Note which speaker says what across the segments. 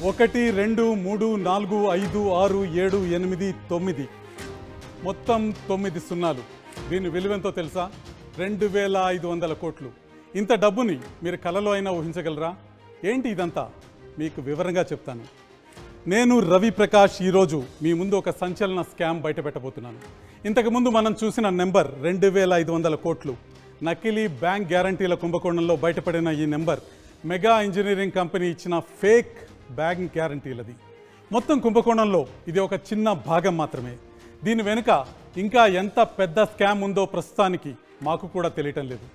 Speaker 1: 1 2 3 4 5 6 7 8 9 మొత్తం 9 సున్నాలు. దీని విలువెంతో తెలుసా? 2500 కోట్లు. ఇంత డబ్బుని మీరు కలలో అయినా ఊహించగలరా? ఏంటి ఇదంతా? మీకు వివరంగా చెప్తాను. నేను రవి ప్రకాష్ ఈరోజు మీ ముందు ఒక సంచలన స్కామ్ బయటపెట్టబోతున్నాను. ఇంతకుముందు మనం చూసిన నెంబర్ 2500 కోట్లు. నకిలీ బ్యాంక్ గ్యారంటీల కుంభకోణంలో బయటపడిన ఈ నెంబర్ మెగా ఇంజనీరింగ్ కంపెనీ ఇచ్చిన ఫేక్ బ్యాంక్ గ్యారంటీలది. మొత్తం కుంభకోణంలో ఇది ఒక చిన్న భాగం మాత్రమే. దీని వెనుక ఇంకా ఎంత పెద్ద స్కామ్ ఉందో ప్రస్తుతానికి మాకు కూడా తెలియటం లేదు.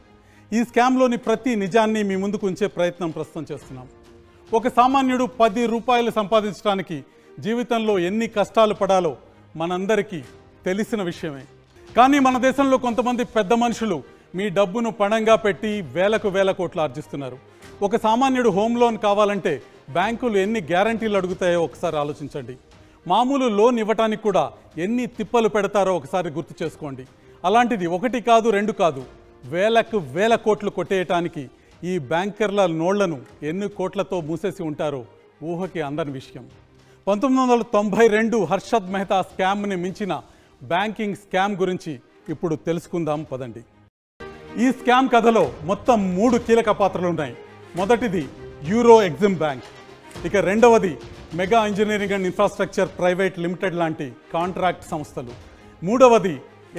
Speaker 1: ఈ స్కామ్లోని ప్రతి నిజాన్ని మీ ముందుకు ఉంచే ప్రయత్నం ప్రస్తుతం చేస్తున్నాం. ఒక సామాన్యుడు 10 రూపాయలు సంపాదించడానికి జీవితంలో ఎన్ని కష్టాలు పడాలో మనందరికీ తెలిసిన విషయమే. కానీ మన దేశంలో కొంతమంది పెద్ద మనుషులు మీ డబ్బును పణంగా పెట్టి వేల కోట్లు ఆర్జిస్తున్నారు. ఒక సామాన్యుడు హోమ్ లోన్ కావాలంటే బ్యాంకులు ఎన్ని గ్యారంటీలు అడుగుతాయో ఒకసారి ఆలోచించండి. మామూలు లోన్ ఇవ్వటానికి కూడా ఎన్ని తిప్పలు పెడతారో ఒకసారి గుర్తు చేసుకోండి. అలాంటిది 1 కాదు 2 కాదు, వేల కోట్లు కొట్టేయటానికి ఈ బ్యాంకర్ల నోళ్లను ఎన్ని కోట్లతో మూసేసి ఉంటారో ఊహకి అందని విషయం. 1992 హర్షద్ మెహతా స్కామ్ని మించిన బ్యాంకింగ్ స్కామ్ గురించి ఇప్పుడు తెలుసుకుందాం పదండి. ఈ స్కామ్ కథలో మొత్తం 3 కీలక పాత్రలు ఉన్నాయి. మొదటిది యూరో ఎగ్జిమ్ బ్యాంక్, ఇక రెండవది mega engineering and infrastructure private limited లాంటి కాంట్రాక్ట్ సంస్థలు, మూడవది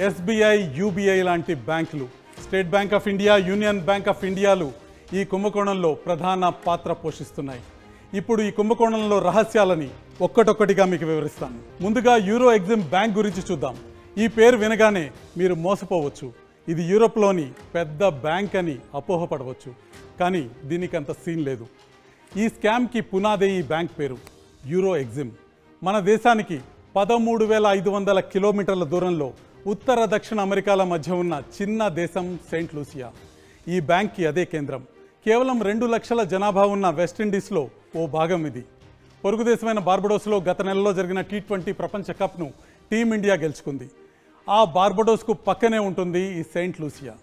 Speaker 1: ఎస్బీఐ యూబీఐ లాంటి బ్యాంకులు. State Bank of India, Union Bank of ఇండియాలు ఈ కుంభకోణంలో ప్రధాన పాత్ర పోషిస్తున్నాయి. ఇప్పుడు ఈ కుంభకోణంలో రహస్యాలని ఒక్కటొక్కటిగా మీకు వివరిస్తాను. ముందుగా యూరో ఎగ్జిమ్ బ్యాంక్ గురించి చూద్దాం. ఈ పేరు వినగానే మీరు మోసపోవచ్చు. ఇది యూరోప్లోని పెద్ద బ్యాంక్ అని అపోహపడవచ్చు. కానీ దీనికి అంత సీన్ లేదు. ఈ స్కామ్కి పునాదే ఈ బ్యాంక్ పేరు యూరో ఎగ్జిమ్. మన దేశానికి 13,500 కిలోమీటర్ల దూరంలో ఉత్తర దక్షిణ అమెరికాల మధ్య ఉన్న చిన్న దేశం సెయింట్ లూసియా. ఈ బ్యాంక్కి అదే కేంద్రం. కేవలం 2 లక్షల జనాభా ఉన్న వెస్టిండీస్లో ఓ భాగం ఇది. పొరుగు దేశమైన బార్బడోస్లో గత నెలలో జరిగిన T20 ప్రపంచ కప్ను టీమిండియా గెలుచుకుంది. ఆ బార్బడోస్కు పక్కనే ఉంటుంది ఈ సెయింట్ లూసియా.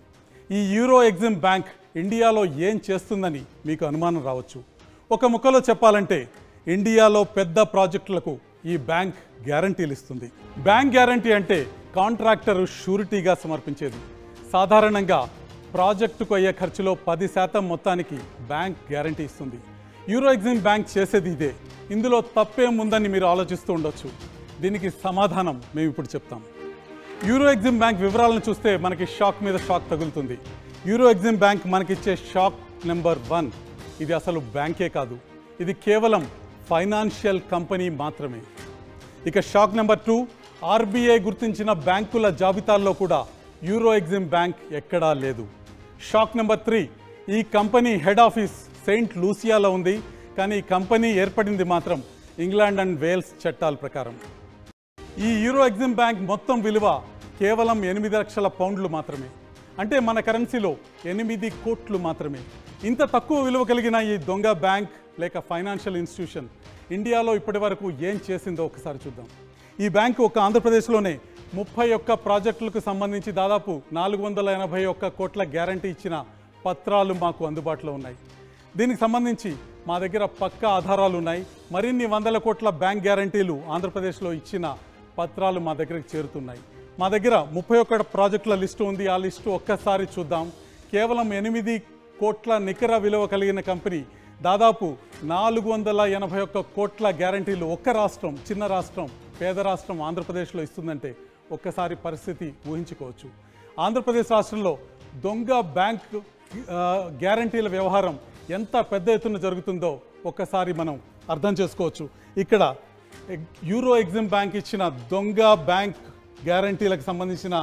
Speaker 1: ఈ యూరో ఎగ్జిమ్ బ్యాంక్ ఇండియాలో ఏం చేస్తుందని మీకు అనుమానం రావచ్చు. ఒక ముక్కలో చెప్పాలంటే ఇండియాలో పెద్ద ప్రాజెక్టులకు ఈ బ్యాంక్ గ్యారంటీలు ఇస్తుంది. బ్యాంక్ గ్యారంటీ అంటే కాంట్రాక్టర్ షూరిటీగా సమర్పించేది. సాధారణంగా ప్రాజెక్టుకు అయ్యే ఖర్చులో 10% మొత్తానికి బ్యాంక్ గ్యారంటీ ఇస్తుంది. యూరో ఎగ్జిమ్ బ్యాంక్ చేసేది ఇదే. ఇందులో తప్పేముందని మీరు ఆలోచిస్తూ ఉండొచ్చు. దీనికి సమాధానం మేము ఇప్పుడు చెప్తాం. యూరో ఎగ్జిమ్ బ్యాంక్ వివరాలను చూస్తే మనకి షాక్ మీద షాక్ తగులుతుంది. యూరో ఎగ్జిమ్ బ్యాంక్ మనకిచ్చే షాక్ నెంబర్ 1, ఇది అసలు బ్యాంకే కాదు, ఇది కేవలం ఫైనాన్షియల్ కంపెనీ మాత్రమే. ఇక షాక్ నెంబర్ 2, ఆర్బీఐ గుర్తించిన బ్యాంకుల జాబితాల్లో కూడా యూరో ఎగ్జిమ్ బ్యాంక్ ఎక్కడా లేదు. షాక్ నెంబర్ 3, ఈ కంపెనీ హెడ్ ఆఫీస్ సెయింట్ లూసియాలో ఉంది. కానీ ఈ కంపెనీ ఏర్పడింది మాత్రం ఇంగ్లాండ్ అండ్ వేల్స్ చట్టాల ప్రకారం. ఈ యూరో ఎగ్జిమ్ బ్యాంక్ మొత్తం విలువ కేవలం 8 లక్షల పౌండ్లు మాత్రమే. అంటే మన కరెన్సీలో 8 కోట్లు మాత్రమే. ఇంత తక్కువ విలువ కలిగిన ఈ దొంగ బ్యాంక్ లేక ఫైనాన్షియల్ ఇన్స్టిట్యూషన్ ఇండియాలో ఇప్పటి వరకు ఏం చేసిందో ఒకసారి చూద్దాం. ఈ బ్యాంకు ఒక ఆంధ్రప్రదేశ్లోనే 31 ప్రాజెక్టులకు సంబంధించి దాదాపు 481 కోట్ల గ్యారంటీ ఇచ్చిన పత్రాలు మాకు అందుబాటులో ఉన్నాయి. దీనికి సంబంధించి మా దగ్గర పక్కా ఆధారాలు ఉన్నాయి. మరిన్ని 100 కోట్ల బ్యాంక్ గ్యారంటీలు ఆంధ్రప్రదేశ్లో ఇచ్చిన పత్రాలు మా దగ్గరికి చేరుతున్నాయి. మా దగ్గర 31 ప్రాజెక్టుల లిస్టు ఉంది. ఆ లిస్టు ఒక్కసారి చూద్దాం. కేవలం 8 కోట్ల నికర విలువ కలిగిన కంపెనీ దాదాపు 481 కోట్ల గ్యారంటీలు ఒక్క రాష్ట్రం, చిన్న రాష్ట్రం, పేద రాష్ట్రం ఆంధ్రప్రదేశ్లో ఇస్తుందంటే ఒక్కసారి పరిస్థితి ఊహించుకోవచ్చు. ఆంధ్రప్రదేశ్ రాష్ట్రంలో దొంగ బ్యాంక్ గ్యారంటీల వ్యవహారం ఎంత పెద్ద ఎత్తున జరుగుతుందో ఒక్కసారి మనం అర్థం చేసుకోవచ్చు. ఇక్కడ యూరో ఎగ్జిమ్ బ్యాంక్ ఇచ్చిన దొంగ బ్యాంక్ గ్యారంటీలకు సంబంధించిన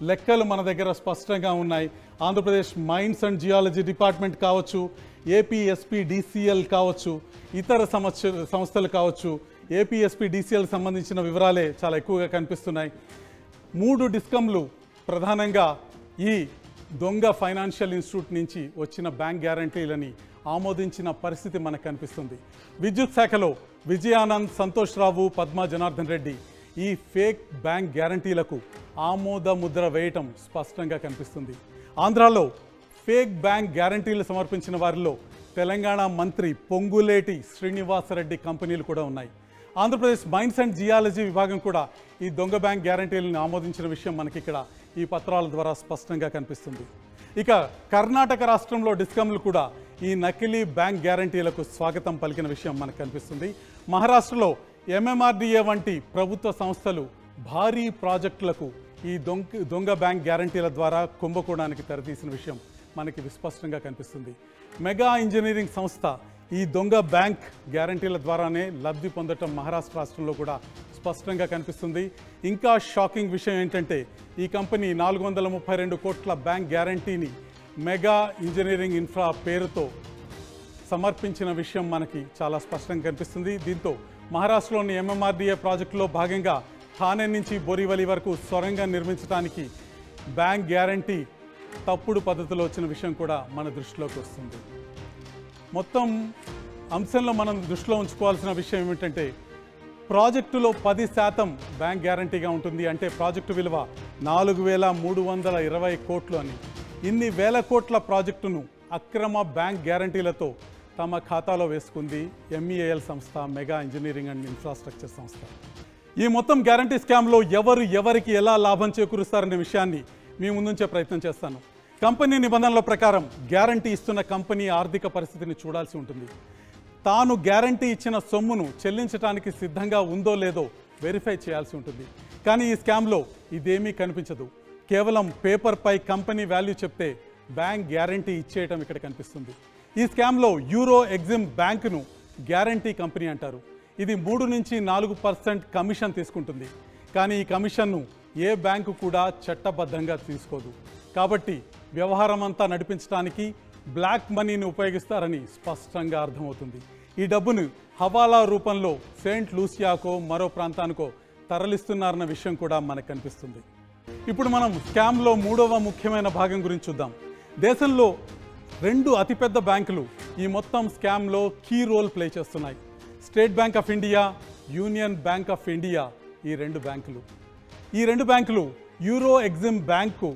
Speaker 1: లెక్కలు మన దగ్గర స్పష్టంగా ఉన్నాయి. Andhra Pradesh mines and geology department కావచ్చు, ఏపీఎస్పీడీసీఎల్ కావచ్చు, ఇతర సంస్థలు కావచ్చు. ఏపీఎస్పీడీసీఎల్ సంబంధించిన వివరాలే చాలా ఎక్కువగా కనిపిస్తున్నాయి. 3 డిస్కంలు ప్రధానంగా ఈ దొంగ ఫైనాన్షియల్ ఇన్స్టిట్యూట్ నుంచి వచ్చిన బ్యాంక్ గ్యారంటీలని ఆమోదించిన పరిస్థితి మనకు కనిపిస్తుంది. విద్యుత్ శాఖలో విజయానంద్, సంతోష్ రావు, పద్మా జనార్దన్ రెడ్డి ఈ ఫేక్ బ్యాంక్ గ్యారంటీలకు ఆమోద ముద్ర వేయటం స్పష్టంగా కనిపిస్తుంది. ఆంధ్రాలో ఫేక్ బ్యాంక్ గ్యారంటీలు సమర్పించిన వారిలో తెలంగాణ మంత్రి పొంగులేటి శ్రీనివాసరెడ్డి కంపెనీలు కూడా ఉన్నాయి. ఆంధ్రప్రదేశ్ మైన్స్ అండ్ జియాలజీ విభాగం కూడా ఈ దొంగ బ్యాంక్ గ్యారంటీలను ఆమోదించిన విషయం మనకి ఇక్కడ ఈ పత్రాల ద్వారా స్పష్టంగా కనిపిస్తుంది. ఇక కర్ణాటక రాష్ట్రంలో డిస్కమ్లు కూడా ఈ నకిలీ బ్యాంక్ గ్యారంటీలకు స్వాగతం పలికిన విషయం మనకు కనిపిస్తుంది. మహారాష్ట్రలో ఎంఎంఆర్డీఏ వంటి ప్రభుత్వ సంస్థలు భారీ ప్రాజెక్టులకు ఈ దొంగ బ్యాంక్ గ్యారంటీల ద్వారా కుంభకోణానికి తెరతీసిన విషయం మనకి విస్పష్టంగా కనిపిస్తుంది. మెగా ఇంజనీరింగ్ సంస్థ ఈ దొంగ బ్యాంక్ గ్యారంటీల ద్వారానే లబ్ధి పొందటం మహారాష్ట్ర రాష్ట్రంలో కూడా స్పష్టంగా కనిపిస్తుంది. ఇంకా షాకింగ్ విషయం ఏంటంటే ఈ కంపెనీ 432 కోట్ల బ్యాంక్ గ్యారంటీని మెగా ఇంజనీరింగ్ ఇన్ఫ్రా పేరుతో సమర్పించిన విషయం మనకి చాలా స్పష్టంగా కనిపిస్తుంది. దీంతో మహారాష్ట్రలోని ఎంఎంఆర్డీఏ ప్రాజెక్టులో భాగంగా థానే నుంచి బోరివలి వరకు సొరంగం నిర్మించడానికి బ్యాంక్ గ్యారంటీ తప్పుడు పద్ధతిలో వచ్చిన విషయం కూడా మన దృష్టిలోకి వస్తుంది. మొత్తం అంశంలో మనం దృష్టిలో ఉంచుకోవాల్సిన విషయం ఏమిటంటే ప్రాజెక్టులో 10% బ్యాంక్ గ్యారంటీగా ఉంటుంది. అంటే ప్రాజెక్టు విలువ 4,320 కోట్లు అని. ఇన్ని వేల కోట్ల ప్రాజెక్టును అక్రమ బ్యాంక్ గ్యారంటీలతో తమ ఖాతాలో వేసుకుంది ఎంఈఏఎల్ సంస్థ, మెగా ఇంజనీరింగ్ అండ్ ఇన్ఫ్రాస్ట్రక్చర్ సంస్థ. ఈ మొత్తం గ్యారంటీ స్కామ్లో ఎవరికి ఎలా లాభం చేకూరుస్తారనే విషయాన్ని మీ ముందుంచే ప్రయత్నం చేస్తాను. కంపెనీ నిబంధనల ప్రకారం గ్యారంటీ ఇస్తున్న కంపెనీ ఆర్థిక పరిస్థితిని చూడాల్సి ఉంటుంది. తాను గ్యారంటీ ఇచ్చిన సొమ్మును చెల్లించడానికి సిద్ధంగా ఉందో లేదో వెరిఫై చేయాల్సి ఉంటుంది. కానీ ఈ స్కామ్లో ఇదేమీ కనిపించదు. కేవలం పేపర్పై కంపెనీ వాల్యూ చెప్తే బ్యాంక్ గ్యారంటీ ఇచ్చేయటం ఇక్కడ కనిపిస్తుంది. ఈ స్కామ్లో యూరో ఎగ్జిమ్ బ్యాంకును గ్యారంటీ కంపెనీ అంటారు. ఇది 3 నుంచి 4% కమిషన్ తీసుకుంటుంది. కానీ ఈ కమిషన్ను ఏ బ్యాంకు కూడా చట్టబద్ధంగా తీసుకోదు. కాబట్టి వ్యవహారం అంతా నడిపించడానికి బ్లాక్ మనీని ఉపయోగిస్తారని స్పష్టంగా అర్థమవుతుంది. ఈ డబ్బును హవాలా రూపంలో సెయింట్ లూసియాకో మరో ప్రాంతానికో తరలిస్తున్నారన్న విషయం కూడా మనకు కనిపిస్తుంది. ఇప్పుడు మనం స్కామ్లో 3వ ముఖ్యమైన భాగం గురించి చూద్దాం. దేశంలో 2 అతిపెద్ద బ్యాంకులు ఈ మొత్తం స్కామ్లో కీ రోల్ ప్లే చేస్తున్నాయి. State Bank of India, Union Bank of India. ఈ 2 బ్యాంకులు యూరో ఎగ్జిమ్ బ్యాంకు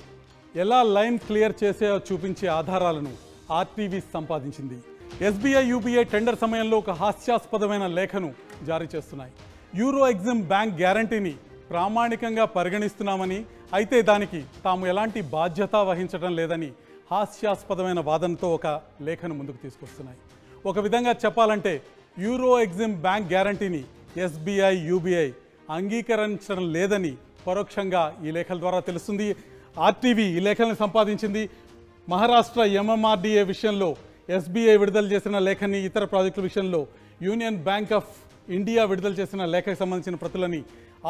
Speaker 1: ఎలా లైన్ క్లియర్ చేసాయో చూపించే ఆధారాలను ఆర్టీవీ సంపాదించింది. ఎస్బీఐ, యూబీఐ టెండర్ సమయంలో ఒక హాస్యాస్పదమైన లేఖను జారీ చేస్తున్నాయి. యూరో ఎగ్జిమ్ బ్యాంక్ గ్యారంటీని ప్రామాణికంగా పరిగణిస్తున్నామని, అయితే దానికి తాము ఎలాంటి బాధ్యత వహించడం లేదని హాస్యాస్పదమైన వాదనతో ఒక లేఖను ముందుకు తీసుకొస్తున్నాయి. ఒక విధంగా చెప్పాలంటే యూరో ఎగ్జిమ్ బ్యాంక్ గ్యారంటీని ఎస్బీఐ, యూబీఐ అంగీకరించడం లేదని పరోక్షంగా ఈ లేఖల ద్వారా తెలుస్తుంది. ఆర్టీవీ ఈ లేఖలను సంపాదించింది. మహారాష్ట్ర ఎంఎంఆర్డీఏ విషయంలో ఎస్బీఐ విడుదల చేసిన లేఖని, ఇతర ప్రాజెక్టుల విషయంలో యూనియన్ బ్యాంక్ ఆఫ్ ఇండియా విడుదల చేసిన లేఖకు సంబంధించిన ప్రతులని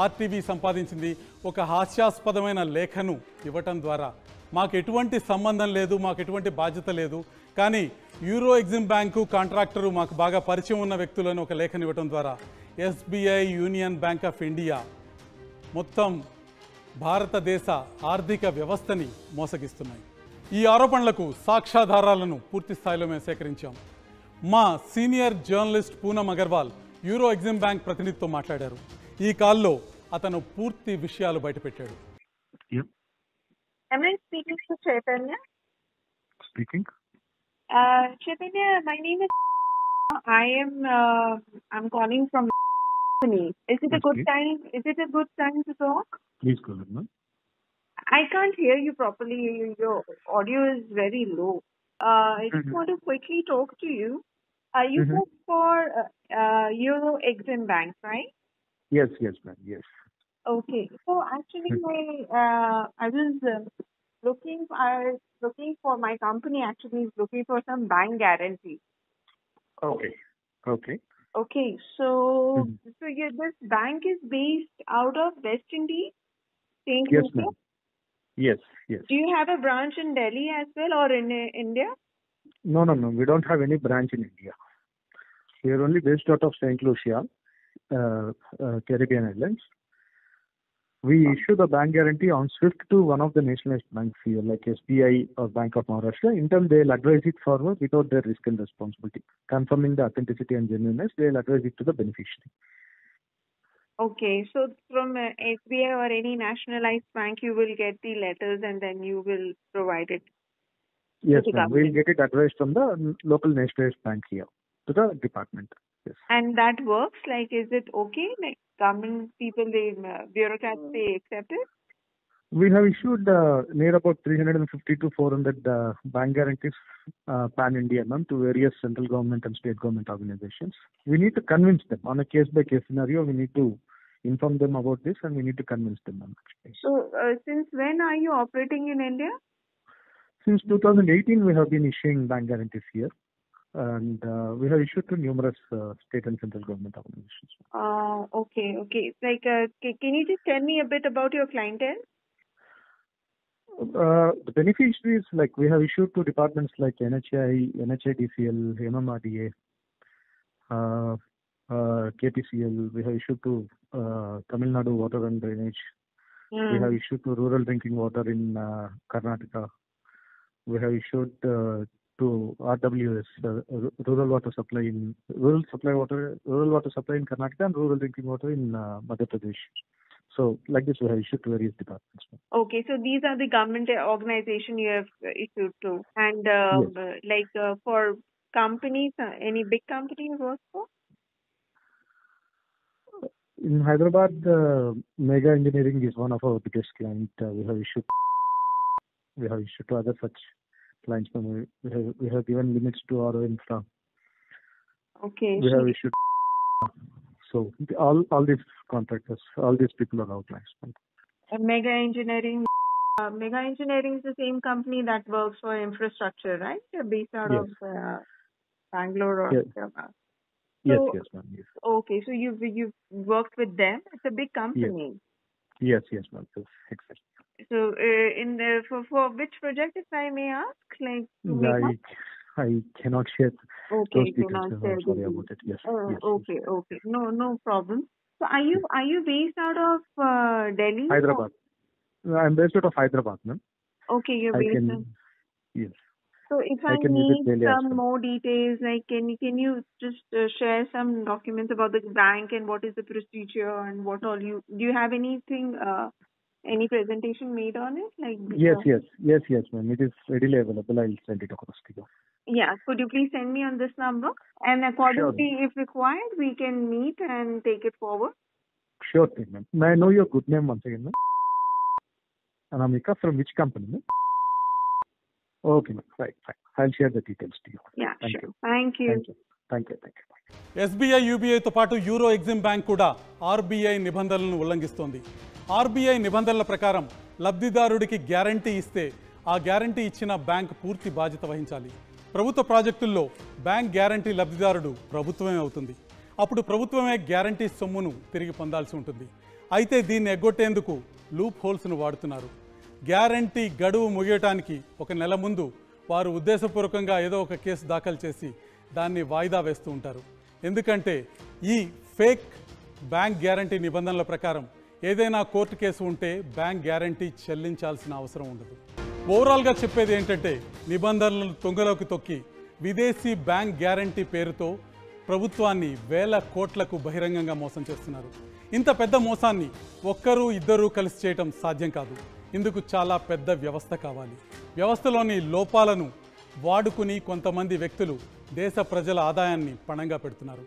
Speaker 1: ఆర్టీవీ సంపాదించింది. ఒక హాస్యాస్పదమైన లేఖను ఇవ్వటం ద్వారా మాకు ఎటువంటి సంబంధం లేదు, మాకు ఎటువంటి బాధ్యత లేదు, కానీ యూరో ఎగ్జిమ్ బ్యాంకు కాంట్రాక్టరు మాకు బాగా పరిచయం ఉన్న వ్యక్తులను ఒక లేఖను ఇవ్వటం ద్వారా SBI, union Bank of India మొత్తం భారతదేశ ఆర్థిక వ్యవస్థని మోసగిస్తున్నాయి. ఈ ఆరోపణలకు సాక్ష్యాధారాలను పూర్తి స్థాయిలో మేము సేకరించాం. మా senior journalist Poonam Agarwal Euro Exim Bank ప్రతినిధితో మాట్లాడారు. ఈ కాల్లో అతను పూర్తి విషయాలు బయటపెట్టాడు.
Speaker 2: Am I speaking to Chaitanya?
Speaker 3: Speaking.
Speaker 2: Chaitanya, my name is. I'm calling from. Is it a good time? Is it a good time to talk?
Speaker 3: Please go ahead, ma'am.
Speaker 2: I can't hear you properly. Your audio is very low. I just want to quickly talk to you. You work for Euro Exim Bank, right?
Speaker 3: Yes, ma'am. Yes.
Speaker 2: Okay. So actually, I was looking for my company. Actually, is looking for some bank guarantee.
Speaker 3: Okay.
Speaker 2: Okay. So this bank is based out of West Indies, St.
Speaker 3: Yes,
Speaker 2: Lucia?
Speaker 3: ma'am. Yes.
Speaker 2: Do you have a branch in Delhi as well, or in India?
Speaker 3: No. We don't have any branch in India. We are only based out of St. Lucia, Caribbean Islands. We issue the bank guarantee on SWIFT to one of the nationalized banks here, like SBI or Bank of Maharashtra. In turn, they'll advise it forward without their risk and responsibility. Confirming the authenticity and genuineness, they'll advise it to the beneficiary.
Speaker 2: Okay, so from SBI or any nationalized bank, you will get the letters and then you will provide it.
Speaker 3: Yes,
Speaker 2: the
Speaker 3: ma'am. We'll
Speaker 2: government.
Speaker 3: get it advised from the local nationalized bank here to the department. Yes.
Speaker 2: And that works? Like, is it okay? Like, government people, bureaucrats, they accept it?
Speaker 3: We have issued near about 350 to 400 bank guarantees pan-India, ma'am, to various central government and state government organizations. We need to convince them on a case-by-case scenario. We need to inform them about this, and we need to convince them, ma'am. Actually.
Speaker 2: So, since when are you operating in India?
Speaker 3: Since 2018, we have been issuing bank guarantees here, and we have issued to numerous state and central government organizations.
Speaker 2: Okay. It's like, can you just tell me a bit about your clientele?
Speaker 3: The beneficiaries, like we have issued to departments like NHI, NHIDCL, MMRDA, KPCL. We have issued to Tamil Nadu Water and Drainage. We have issued to rural drinking water in Karnataka. We have issued to RWS, rural water supply in rural water supply in Karnataka, and rural drinking water in Madhya Pradesh. So, like this, we have issued to various departments.
Speaker 2: Okay, so these are the government organization you have issued to, and
Speaker 3: Yes.
Speaker 2: for companies, any big company you work for?
Speaker 3: In Hyderabad, Mega Engineering is one of our biggest clients. We have issued to other such clients. We have given limits to our infra.
Speaker 2: Okay.
Speaker 3: We have issued. So all these contractors, all these people are our clients.
Speaker 2: Mega Engineering. Mega Engineering is the same company that works for infrastructure, right? Based out
Speaker 3: Yes.
Speaker 2: of Bangalore or
Speaker 3: Yes.
Speaker 2: Hyderabad.
Speaker 3: Yes,
Speaker 2: So-
Speaker 3: yes, ma'am. Yes,
Speaker 2: Okay, so you've worked with them. It's a big company.
Speaker 3: yes, ma'am. Yes, exactly.
Speaker 2: So for which project, if I may ask, like to make up?
Speaker 3: I cannot share
Speaker 2: Okay,
Speaker 3: those
Speaker 2: you
Speaker 3: details.
Speaker 2: cannot
Speaker 3: I'm
Speaker 2: share
Speaker 3: sorry
Speaker 2: the-
Speaker 3: about it. Yes, yes.
Speaker 2: Okay. No problem. So are you based out of Delhi?
Speaker 3: Hyderabad. I'm based out of Hyderabad, ma'am.
Speaker 2: Okay, you're
Speaker 3: I
Speaker 2: based
Speaker 3: can.
Speaker 2: in.
Speaker 3: Yes.
Speaker 2: So if
Speaker 3: I
Speaker 2: I
Speaker 3: can visit
Speaker 2: need
Speaker 3: Delhi as
Speaker 2: some
Speaker 3: well.
Speaker 2: more details, like can you just share some documents about the bank and what is the procedure and what all do you have anything, any presentation made on it? Like
Speaker 3: Yes, ma'am. It is readily available. I'll send it across to you.
Speaker 2: Yeah, could you please send me on this number? And accordingly, if required, we can meet and take it forward.
Speaker 3: Sure thing, ma'am. May I know your good name once again, ma'am? Anamika, from which company, ma'am? Okay, ma'am. Right, fine. I'll share the details to you.
Speaker 2: Yeah,
Speaker 3: Thank
Speaker 2: sure.
Speaker 3: you.
Speaker 2: Thank you.
Speaker 3: Thank you.
Speaker 1: SBI యూబీఐతో పాటు Euro Exim Bank కూడా RBI నిబంధనలను ఉల్లంఘిస్తోంది. RBI నిబంధనల ప్రకారం లబ్ధిదారుడికి guarantee ఇస్తే ఆ guarantee ఇచ్చిన బ్యాంక్ పూర్తి బాధ్యత వహించాలి. ప్రభుత్వ ప్రాజెక్టుల్లో బ్యాంక్ గ్యారంటీ లబ్ధిదారుడు ప్రభుత్వమే అవుతుంది. అప్పుడు ప్రభుత్వమే గ్యారంటీ సొమ్మును తిరిగి పొందాల్సి ఉంటుంది. అయితే దీన్ని ఎగ్గొట్టేందుకు లూప్ హోల్స్ను వాడుతున్నారు. గ్యారంటీ గడువు ముగియటానికి ఒక నెల ముందు వారు ఉద్దేశపూర్వకంగా ఏదో ఒక కేసు దాఖలు చేసి దాన్ని వాయిదా వేస్తూ ఉంటారు. ఎందుకంటే ఈ ఫేక్ బ్యాంక్ గ్యారంటీ నిబంధనల ప్రకారం ఏదైనా కోర్టు కేసు ఉంటే బ్యాంక్ గ్యారంటీ చెల్లించాల్సిన అవసరం ఉండదు. ఓవరాల్గా చెప్పేది ఏంటంటే నిబంధనలను తొంగలోకి తొక్కి విదేశీ బ్యాంక్ గ్యారంటీ పేరుతో ప్రభుత్వాన్ని వేల కోట్లకు బహిరంగంగా మోసం చేస్తున్నారు. ఇంత పెద్ద మోసాన్ని ఒక్కరు ఇద్దరు కలిసి చేయటం సాధ్యం కాదు. ఇందుకు చాలా పెద్ద వ్యవస్థ కావాలి. వ్యవస్థలోని లోపాలను వాడుకుని కొంతమంది వ్యక్తులు దేశ ప్రజల ఆదాయాన్ని పణంగా పెడుతున్నారు.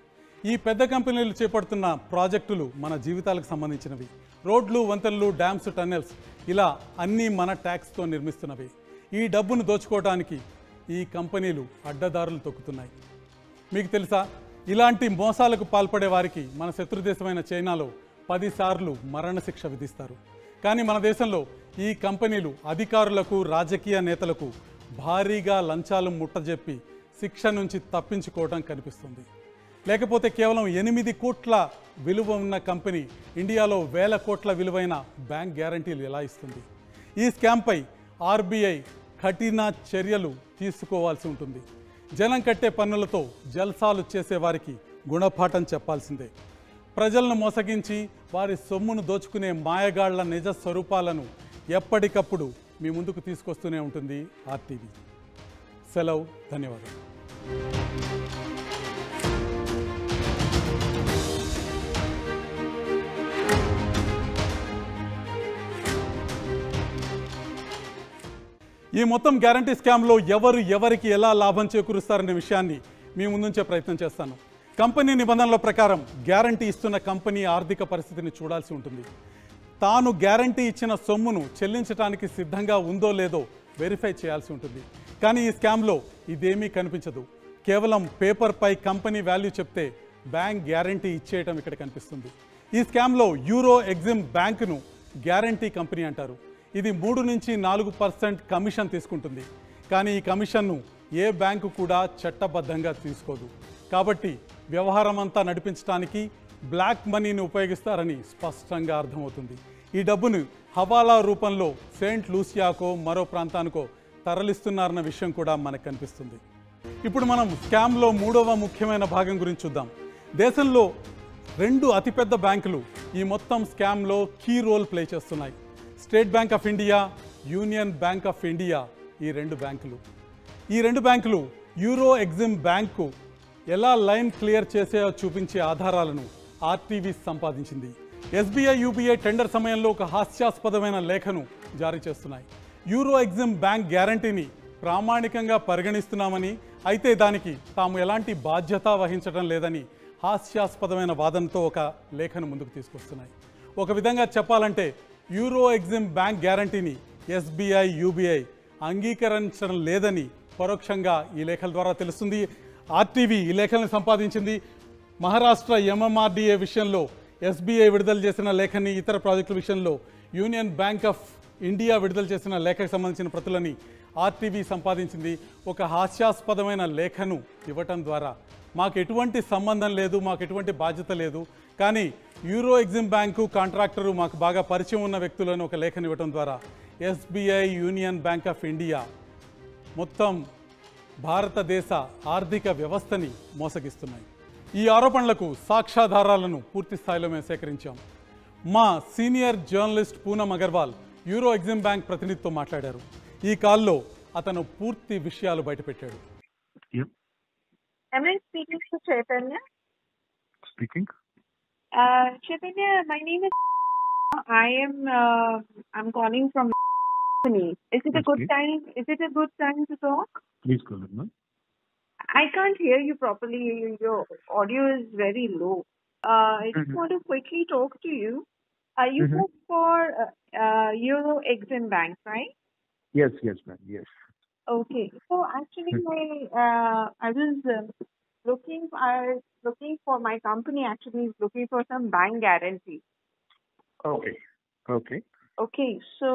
Speaker 1: ఈ పెద్ద కంపెనీలు చేపడుతున్న ప్రాజెక్టులు మన జీవితాలకు సంబంధించినవి. రోడ్లు, వంతెనలు, డ్యామ్స్, టన్నెల్స్ ఇలా అన్నీ మన ట్యాక్స్తో నిర్మిస్తున్నవి. ఈ డబ్బును దోచుకోవడానికి ఈ కంపెనీలు అడ్డదారులు తొక్కుతున్నాయి. మీకు తెలుసా, ఇలాంటి మోసాలకు పాల్పడే వారికి మన శత్రుదేశమైన చైనాలో 10 సార్లు మరణశిక్ష విధిస్తారు. కానీ మన దేశంలో ఈ కంపెనీలు అధికారులకు, రాజకీయ నేతలకు భారీగా లంచాలు ముట్టజెప్పి శిక్ష నుంచి తప్పించుకోవడం కనిపిస్తుంది. లేకపోతే కేవలం 8 కోట్ల విలువ ఉన్న కంపెనీ ఇండియాలో వేల కోట్ల విలువైన బ్యాంక్ గ్యారంటీలు ఎలా ఇస్తుంది? ఈ స్కామ్పై ఆర్బీఐ కఠిన చర్యలు తీసుకోవాల్సి ఉంటుంది. జనం కట్టే పన్నులతో జల్సాలు చేసేవారికి గుణపాఠం చెప్పాల్సిందే. ప్రజలను మోసగించి వారి సొమ్మును దోచుకునే మాయగాళ్ల నిజ స్వరూపాలను ఎప్పటికప్పుడు మీ ముందుకు తీసుకొస్తూనే ఉంటుంది ఆర్టీవీ. సెలవు, ధన్యవాదాలు. ఈ మొత్తం గ్యారంటీ స్కామ్లో ఎవరికి ఎలా లాభం చేకూరుస్తారనే విషయాన్ని మీ ముందుంచే ప్రయత్నం చేస్తాను. కంపెనీ నిబంధనల ప్రకారం గ్యారంటీ ఇస్తున్న కంపెనీ ఆర్థిక పరిస్థితిని చూడాల్సి ఉంటుంది. తాను గ్యారంటీ ఇచ్చిన సొమ్మును చెల్లించడానికి సిద్ధంగా ఉందో లేదో వెరిఫై చేయాల్సి ఉంటుంది. కానీ ఈ స్కామ్లో ఇదేమీ కనిపించదు. కేవలం పేపర్పై కంపెనీ వాల్యూ చెప్తే బ్యాంక్ గ్యారంటీ ఇచ్చేయటం ఇక్కడ కనిపిస్తుంది. ఈ స్కామ్లో యూరో ఎగ్జిమ్ బ్యాంకును గ్యారంటీ కంపెనీ అంటారు. ఇది 3 నుంచి 4% కమిషన్ తీసుకుంటుంది. కానీ ఈ కమిషన్ను ఏ బ్యాంకు కూడా చట్టబద్ధంగా తీసుకోదు. కాబట్టి వ్యవహారం అంతా నడిపించడానికి బ్లాక్ మనీని ఉపయోగిస్తారని స్పష్టంగా అర్థమవుతుంది. ఈ డబ్బును హవాలా రూపంలో సెయింట్ లూసియాకో మరో ప్రాంతానికో తరలిస్తున్నారన్న విషయం కూడా మనకు కనిపిస్తుంది. ఇప్పుడు మనం స్కామ్లో 3వ ముఖ్యమైన భాగం గురించి చూద్దాం. దేశంలో 2 అతిపెద్ద బ్యాంకులు ఈ మొత్తం స్కామ్లో కీ రోల్ ప్లే చేస్తున్నాయి. State Bank of India, Union Bank of India. ఈ 2 బ్యాంకులు యూరో ఎగ్జిమ్ బ్యాంకు ఎలా లైన్ క్లియర్ చేసేయో చూపించే ఆధారాలను ఆర్టీవీ సంపాదించింది. ఎస్బీఐ, యూబీఐ టెండర్ సమయంలో ఒక హాస్యాస్పదమైన లేఖను జారీ చేస్తున్నాయి. యూరో ఎగ్జిమ్ బ్యాంక్ గ్యారంటీని ప్రామాణికంగా పరిగణిస్తున్నామని, అయితే దానికి తాము ఎలాంటి బాధ్యత వహించడం లేదని హాస్యాస్పదమైన వాదనతో ఒక లేఖను ముందుకు తీసుకొస్తున్నాయి. ఒక విధంగా చెప్పాలంటే యూరో ఎగ్జిమ్ బ్యాంక్ గ్యారంటీని ఎస్బీఐ, యూబీఐ అంగీకరించడం లేదని పరోక్షంగా ఈ లేఖల ద్వారా తెలుస్తుంది. ఆర్టీవీ ఈ లేఖలను సంపాదించింది. మహారాష్ట్ర ఎంఎంఆర్డీఏ విషయంలో ఎస్బీఐ విడుదల చేసిన లేఖని, ఇతర ప్రాజెక్టుల విషయంలో యూనియన్ బ్యాంక్ ఆఫ్ ఇండియా విడుదల చేసిన లేఖకు సంబంధించిన ప్రతులని ఆర్టీవీ సంపాదించింది. ఒక హాస్యాస్పదమైన లేఖను ఇవ్వటం ద్వారా మాకు ఎటువంటి సంబంధం లేదు, మాకు ఎటువంటి బాధ్యత లేదు, కానీ యూరో ఎగ్జిమ్ బ్యాంకు కాంట్రాక్టరు మాకు బాగా పరిచయం ఉన్న వ్యక్తులను ఒక లేఖను ఇవ్వటం ద్వారా SBI, union Bank of India మొత్తం భారతదేశ ఆర్థిక వ్యవస్థని మోసగిస్తున్నాయి. ఈ ఆరోపణలకు సాక్ష్యాధారాలను పూర్తి స్థాయిలో మేము సేకరించాం. మా senior journalist Poonam Agarwal Euro Exim Bank ప్రతినిధితో మాట్లాడారు. ఈ కాల్లో అతను పూర్తి విషయాలు బయటపెట్టాడు.
Speaker 2: Am I speaking to Chaitanya?
Speaker 3: Speaking.
Speaker 2: Chaitanya, my name is. I'm calling from. Is it a good
Speaker 3: Okay.
Speaker 2: time? Is it a good time to talk?
Speaker 3: Please go ahead, ma'am.
Speaker 2: I can't hear you properly. Your audio is very low. I just want to quickly talk to you. You work for Euro Exim Bank, right?
Speaker 3: Yes, ma'am. Yes.
Speaker 2: Okay. So actually, I was looking for my company. Actually, is looking for some bank guarantee.
Speaker 3: Okay.
Speaker 2: Okay. So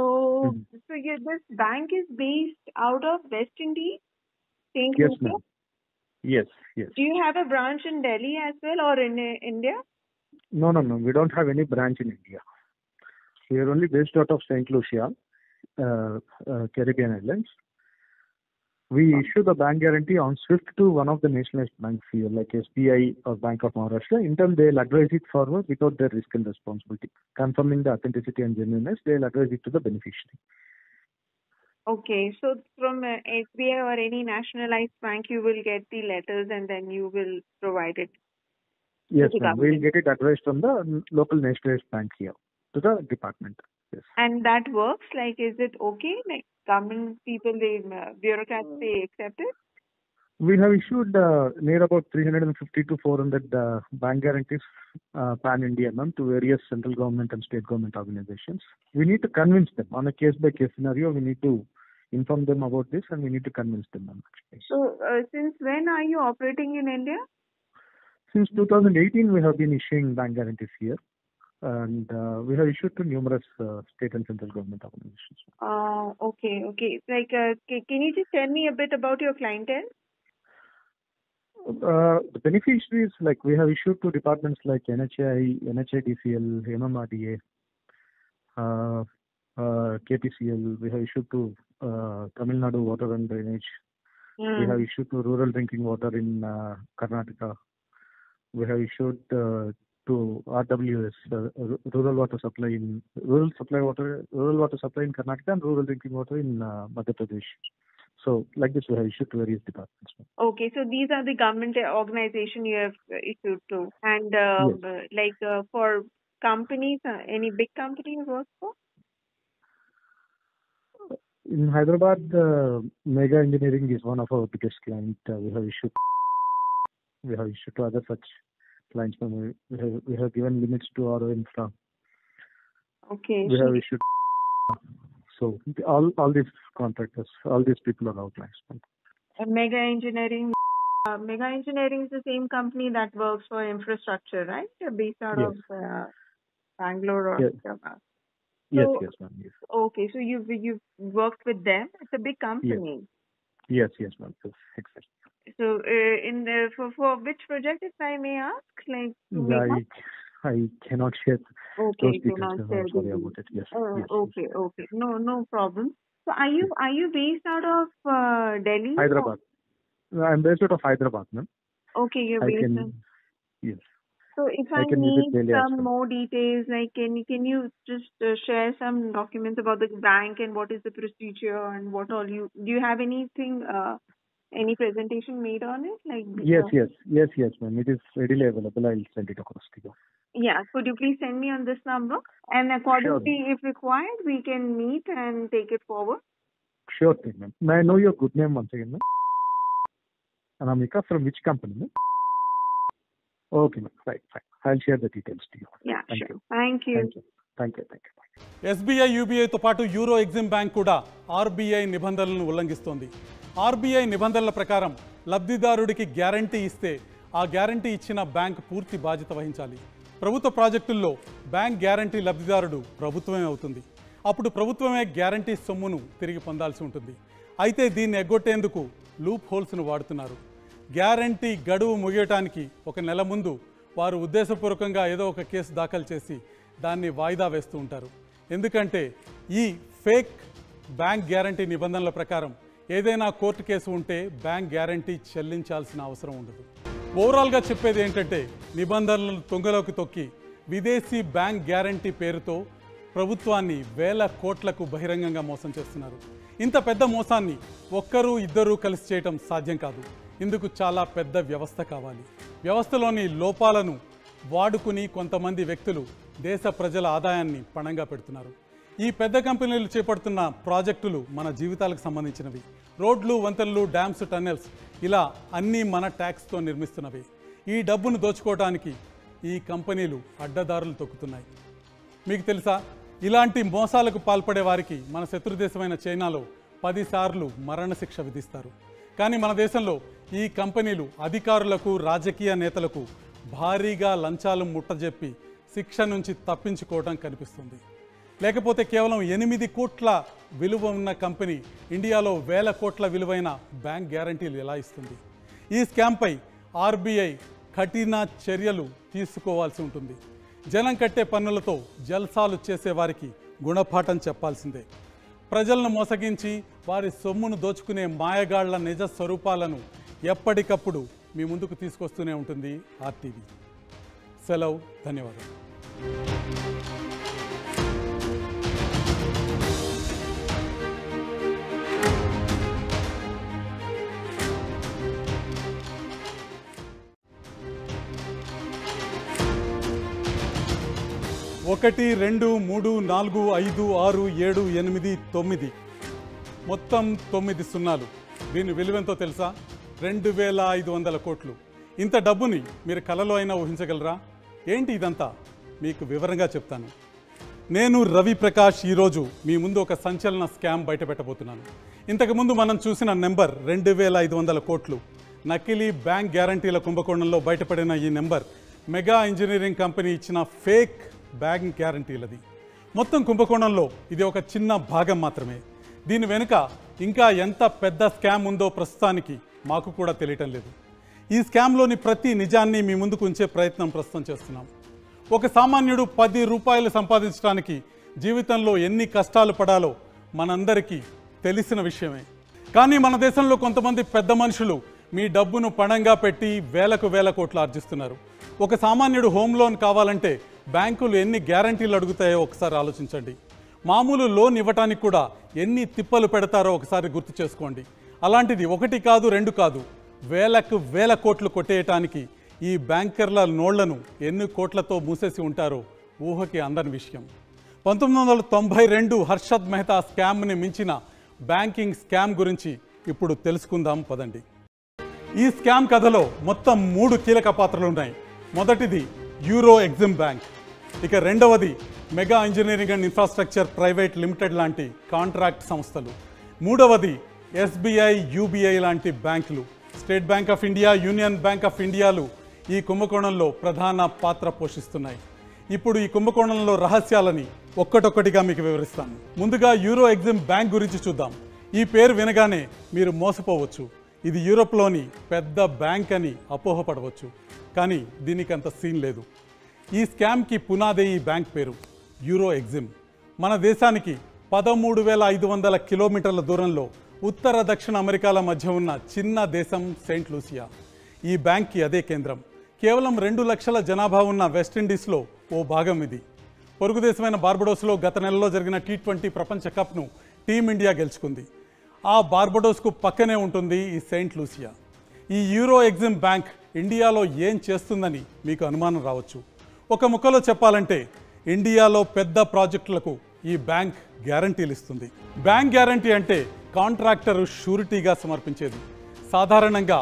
Speaker 2: this bank is based out of West Indies, Saint
Speaker 3: Yes,
Speaker 2: Lucia.
Speaker 3: ma'am. Yes.
Speaker 2: Do you have a branch in Delhi as well, or in India?
Speaker 3: No. We don't have any branch in India. We are only based out of Saint Lucia, Caribbean Islands. We issue the bank guarantee on SWIFT to one of the nationalized banks here, like SBI or Bank of Maharashtra. In turn, they'll advise it forward without their risk and responsibility. Confirming the authenticity and genuineness, they'll advise it to the beneficiary.
Speaker 2: Okay, so from SBI or any nationalized bank, you will get the letters and then you will provide it.
Speaker 3: Yes,
Speaker 2: To the
Speaker 3: ma'am. We'll
Speaker 2: government.
Speaker 3: get it advised from the local nationalized bank here to the department. Yes.
Speaker 2: And that works? Like, is it okay? Like, government people, bureaucrats, they accept it?
Speaker 3: We have issued near about 350 to 400 bank guarantees pan-India, ma'am, to various central government and state government organizations. We need to convince them on a case-by-case scenario. We need to inform them about this, and we need to convince them, ma'am.
Speaker 2: So, since when are you operating in India?
Speaker 3: Since 2018, we have been issuing bank guarantees here, and we have issued to numerous state and central government organizations.
Speaker 2: Okay. Like, can you just tell me a bit about your clientele?
Speaker 3: The beneficiaries, like we have issued to departments like NHI, NHIDCL, MMRDA, KPCL. We have issued to Tamil Nadu Water and Drainage. We have issued to rural drinking water in Karnataka. We have issued to RWS, rural water supply in rural water supply in Karnataka, and rural drinking water in Madhya Pradesh. So, like this, we have issued to various departments.
Speaker 2: Okay, so these are the government organization you have issued to, and like for companies, any big company you work for?
Speaker 3: In Hyderabad, Mega Engineering is one of our biggest clients. We have issued to other such clients. We have given limits to our infra.
Speaker 2: Okay.
Speaker 3: We have issued. So all these contractors, all these people are our clients.
Speaker 2: Mega Engineering. Mega Engineering is the same company that works for infrastructure, right? Based out
Speaker 3: Yes.
Speaker 2: of Bangalore or
Speaker 3: Yes.
Speaker 2: Hyderabad.
Speaker 3: Yes,
Speaker 2: So-
Speaker 3: yes, ma'am. Yes,
Speaker 2: Okay, so you've worked with them. It's a big company.
Speaker 3: yes, ma'am. Yes, exactly.
Speaker 2: So for which project, if I may ask, like Mega?
Speaker 3: I cannot share
Speaker 2: Okay,
Speaker 3: those
Speaker 2: you
Speaker 3: details.
Speaker 2: cannot
Speaker 3: I'm
Speaker 2: share
Speaker 3: sorry
Speaker 2: the-
Speaker 3: about it. Yes. yes.
Speaker 2: Okay. No problem. So are you based out of Delhi?
Speaker 3: Hyderabad. I'm based out of Hyderabad, ma'am.
Speaker 2: Okay, you're
Speaker 3: I
Speaker 2: based
Speaker 3: can.
Speaker 2: in.
Speaker 3: Yes.
Speaker 2: So if
Speaker 3: I
Speaker 2: I
Speaker 3: can visit
Speaker 2: need
Speaker 3: Delhi as
Speaker 2: some
Speaker 3: well.
Speaker 2: more details, like can you just share some documents about the bank and what is the procedure and what all do you have anything, any presentation made on it? Like
Speaker 3: Yes, ma'am. It is readily available. I'll send it across to you.
Speaker 2: Yeah, could you please send me on this number? And accordingly, if required, we can meet and take it forward.
Speaker 3: Sure thing, ma'am. May I know your good name once again, ma'am? Anamika, from which company, ma'am? Okay, ma'am. Right, fine. I'll share the details to you.
Speaker 2: Yeah,
Speaker 3: Thank
Speaker 2: sure.
Speaker 3: you.
Speaker 2: Thank you.
Speaker 3: Thank you.
Speaker 1: SBI యూబీఐతో పాటు Euro Exim Bank కూడా RBI నిబంధనలను ఉల్లంఘిస్తోంది. RBI నిబంధనల ప్రకారం లబ్ధిదారుడికి guarantee ఇస్తే ఆ guarantee ఇచ్చిన బ్యాంక్ పూర్తి బాధ్యత వహించాలి. ప్రభుత్వ ప్రాజెక్టుల్లో బ్యాంక్ గ్యారంటీ లబ్ధిదారుడు ప్రభుత్వమే అవుతుంది. అప్పుడు ప్రభుత్వమే గ్యారంటీ సొమ్మును తిరిగి పొందాల్సి ఉంటుంది. అయితే దీన్ని ఎగ్గొట్టేందుకు లూప్ హోల్స్ను వాడుతున్నారు. గ్యారంటీ గడువు ముగియటానికి ఒక నెల ముందు వారు ఉద్దేశపూర్వకంగా ఏదో ఒక కేసు దాఖలు చేసి దాన్ని వాయిదా వేస్తూ ఉంటారు. ఎందుకంటే ఈ ఫేక్ బ్యాంక్ గ్యారంటీ నిబంధనల ప్రకారం ఏదైనా కోర్టు కేసు ఉంటే బ్యాంక్ గ్యారంటీ చెల్లించాల్సిన అవసరం ఉండదు. ఓవరాల్గా చెప్పేది ఏంటంటే నిబంధనలను తొంగలోకి తొక్కి విదేశీ బ్యాంక్ గ్యారంటీ పేరుతో ప్రభుత్వాన్ని వేల కోట్లకు బహిరంగంగా మోసం చేస్తున్నారు. ఇంత పెద్ద మోసాన్ని ఒక్కరు ఇద్దరు కలిసి చేయటం సాధ్యం కాదు. ఇందుకు చాలా పెద్ద వ్యవస్థ కావాలి. వ్యవస్థలోని లోపాలను వాడుకుని కొంతమంది వ్యక్తులు దేశ ప్రజల ఆదాయాన్ని పణంగా పెడుతున్నారు. ఈ పెద్ద కంపెనీలు చేపడుతున్న ప్రాజెక్టులు మన జీవితాలకు సంబంధించినవి. రోడ్లు, వంతెనలు, డ్యామ్స్, టన్నెల్స్ ఇలా అన్నీ మన ట్యాక్స్తో నిర్మిస్తున్నవి. ఈ డబ్బును దోచుకోవడానికి ఈ కంపెనీలు అడ్డదారులు తొక్కుతున్నాయి. మీకు తెలుసా, ఇలాంటి మోసాలకు పాల్పడే వారికి మన శత్రుదేశమైన చైనాలో 10 సార్లు మరణశిక్ష విధిస్తారు. కానీ మన దేశంలో ఈ కంపెనీలు అధికారులకు, రాజకీయ నేతలకు భారీగా లంచాలు ముట్టజెప్పి శిక్ష నుంచి తప్పించుకోవడం కనిపిస్తుంది. లేకపోతే కేవలం 8 కోట్ల విలువ ఉన్న కంపెనీ ఇండియాలో వేల కోట్ల విలువైన బ్యాంక్ గ్యారంటీలు ఎలా ఇస్తుంది? ఈ స్కామ్పై ఆర్బీఐ కఠిన చర్యలు తీసుకోవాల్సి ఉంటుంది. జనం కట్టే పన్నులతో జల్సాలు చేసేవారికి గుణపాఠం చెప్పాల్సిందే. ప్రజలను మోసగించి వారి సొమ్మును దోచుకునే మాయగాళ్ల నిజ స్వరూపాలను ఎప్పటికప్పుడు మీ ముందుకు తీసుకొస్తూనే ఉంటుంది ఆర్టీవీ. సెలవు, ధన్యవాదాలు. ఒకటి 2 3 4 5 6 7 8 9 మొత్తం 9 సున్నాలు. దీని విలువెంతో తెలుసా? 2500 కోట్లు. ఇంత డబ్బుని మీరు కలలో అయినా ఊహించగలరా? ఏంటి ఇదంతా? మీకు వివరంగా చెప్తాను. నేను రవి ప్రకాష్. ఈరోజు మీ ముందు ఒక సంచలన స్కామ్ బయటపెట్టబోతున్నాను. ఇంతకుముందు మనం చూసిన నెంబర్ 2500 కోట్లు. నకిలీ బ్యాంక్ గ్యారంటీల కుంభకోణంలో బయటపడిన ఈ నెంబర్ మెగా ఇంజనీరింగ్ కంపెనీ ఇచ్చిన ఫేక్ బ్యాంక్ గ్యారంటీలది. మొత్తం కుంభకోణంలో ఇది ఒక చిన్న భాగం మాత్రమే. దీని వెనుక ఇంకా ఎంత పెద్ద స్కామ్ ఉందో ప్రస్తుతానికి మాకు కూడా తెలియటం లేదు. ఈ స్కామ్లోని ప్రతి నిజాన్ని మీ ముందుకు ఉంచే ప్రయత్నం ప్రస్తుతం చేస్తున్నాం. ఒక సామాన్యుడు 10 రూపాయలు సంపాదించడానికి జీవితంలో ఎన్ని కష్టాలు పడాలో మనందరికీ తెలిసిన విషయమే. కానీ మన దేశంలో కొంతమంది పెద్ద మనుషులు మీ డబ్బును పణంగా పెట్టి వేల కోట్లు ఆర్జిస్తున్నారు. ఒక సామాన్యుడు హోమ్ లోన్ కావాలంటే బ్యాంకులు ఎన్ని గ్యారంటీలు అడుగుతాయో ఒకసారి ఆలోచించండి. మామూలు లోన్ ఇవ్వటానికి కూడా ఎన్ని తిప్పలు పెడతారో ఒకసారి గుర్తు చేసుకోండి. అలాంటిది 1 కాదు 2 కాదు, వేల కోట్లు కొట్టేయటానికి ఈ బ్యాంకర్ల నోళ్లను ఎన్ని కోట్లతో మూసేసి ఉంటారో ఊహకి అందని విషయం. 1992 హర్షద్ మెహతా స్కామ్ని మించిన బ్యాంకింగ్ స్కామ్ గురించి ఇప్పుడు తెలుసుకుందాం పదండి. ఈ స్కామ్ కథలో మొత్తం 3 కీలక పాత్రలు ఉన్నాయి. మొదటిది యూరో ఎగ్జిమ్ బ్యాంక్, ఇక రెండవది mega engineering and infrastructure private limited లాంటి కాంట్రాక్ట్ సంస్థలు, మూడవది ఎస్బీఐ, యూబీఐ లాంటి బ్యాంకులు. State Bank of India, Union Bank of ఇండియాలు ఈ కుంభకోణంలో ప్రధాన పాత్ర పోషిస్తున్నాయి. ఇప్పుడు ఈ కుంభకోణంలో రహస్యాలని ఒక్కటొక్కటిగా మీకు వివరిస్తాను. ముందుగా యూరో ఎగ్జిమ్ బ్యాంక్ గురించి చూద్దాం. ఈ పేరు వినగానే మీరు మోసపోవచ్చు. ఇది యూరోప్లోని పెద్ద బ్యాంక్ అని అపోహపడవచ్చు, కానీ దీనికి అంత సీన్ లేదు. ఈ స్కామ్కి పునాదే ఈ బ్యాంక్ పేరు యూరో ఎగ్జిమ్. మన దేశానికి 13,500 కిలోమీటర్ల దూరంలో ఉత్తర దక్షిణ అమెరికాల మధ్య ఉన్న చిన్న దేశం సెయింట్ లూసియా. ఈ బ్యాంక్కి అదే కేంద్రం. కేవలం 2 లక్షల జనాభా ఉన్న వెస్టిండీస్లో ఓ భాగం ఇది. పొరుగు దేశమైన బార్బడోస్లో గత నెలలో జరిగిన T20 ప్రపంచ కప్ను టీమిండియా గెలుచుకుంది. ఆ బార్బడోస్కు పక్కనే ఉంటుంది ఈ సెయింట్ లూసియా. ఈ యూరో ఎగ్జిమ్ బ్యాంక్ ఇండియాలో ఏం చేస్తుందని మీకు అనుమానం రావచ్చు. ఒక ముక్కలో చెప్పాలంటే ఇండియాలో పెద్ద ప్రాజెక్టులకు ఈ బ్యాంక్ గ్యారంటీలు ఇస్తుంది. బ్యాంక్ గ్యారంటీ అంటే కాంట్రాక్టర్ షూరిటీగా సమర్పించేది. సాధారణంగా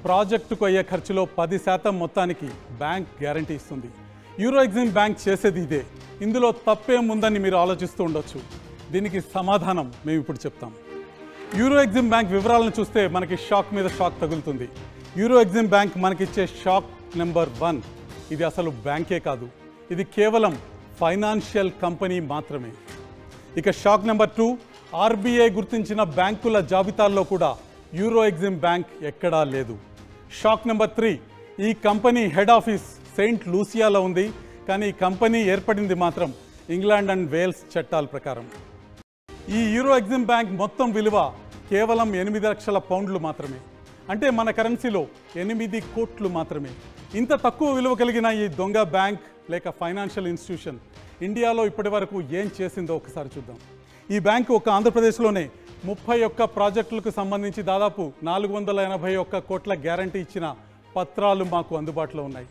Speaker 1: ప్రాజెక్టుకు అయ్యే ఖర్చులో 10% మొత్తానికి బ్యాంక్ గ్యారంటీ ఇస్తుంది. యూరో ఎగ్జిమ్ బ్యాంక్ చేసేది ఇదే. ఇందులో తప్పేముందని మీరు ఆలోచిస్తూ ఉండొచ్చు. దీనికి సమాధానం మేము ఇప్పుడు చెప్తాం. యూరో ఎగ్జిమ్ బ్యాంక్ వివరాలను చూస్తే మనకి షాక్ మీద షాక్ తగులుతుంది. యూరో ఎగ్జిమ్ బ్యాంక్ మనకిచ్చే షాక్ నెంబర్ 1, ఇది అసలు బ్యాంకే కాదు, ఇది కేవలం ఫైనాన్షియల్ కంపెనీ మాత్రమే. ఇక షాక్ నెంబర్ 2, ఆర్బీఐ గుర్తించిన బ్యాంకుల జాబితాల్లో కూడా యూరో ఎగ్జిమ్ బ్యాంక్ ఎక్కడా లేదు. షాక్ నెంబర్ 3, ఈ కంపెనీ హెడ్ ఆఫీస్ సెయింట్ లూసియాలో ఉంది, కానీ ఈ కంపెనీ ఏర్పడింది మాత్రం ఇంగ్లాండ్ అండ్ వేల్స్ చట్టాల ప్రకారం. ఈ యూరో ఎగ్జిమ్ బ్యాంక్ మొత్తం విలువ కేవలం 8 లక్షల పౌండ్లు మాత్రమే, అంటే మన కరెన్సీలో 8 కోట్లు మాత్రమే. ఇంత తక్కువ విలువ కలిగిన ఈ దొంగ బ్యాంక్ లేక ఫైనాన్షియల్ ఇన్స్టిట్యూషన్ ఇండియాలో ఇప్పటి వరకు ఏం చేసిందో ఒకసారి చూద్దాం. ఈ బ్యాంకు ఒక ఆంధ్రప్రదేశ్లోనే 31 ప్రాజెక్టులకు సంబంధించి దాదాపు 481 కోట్ల గ్యారంటీ ఇచ్చిన పత్రాలు మాకు అందుబాటులో ఉన్నాయి.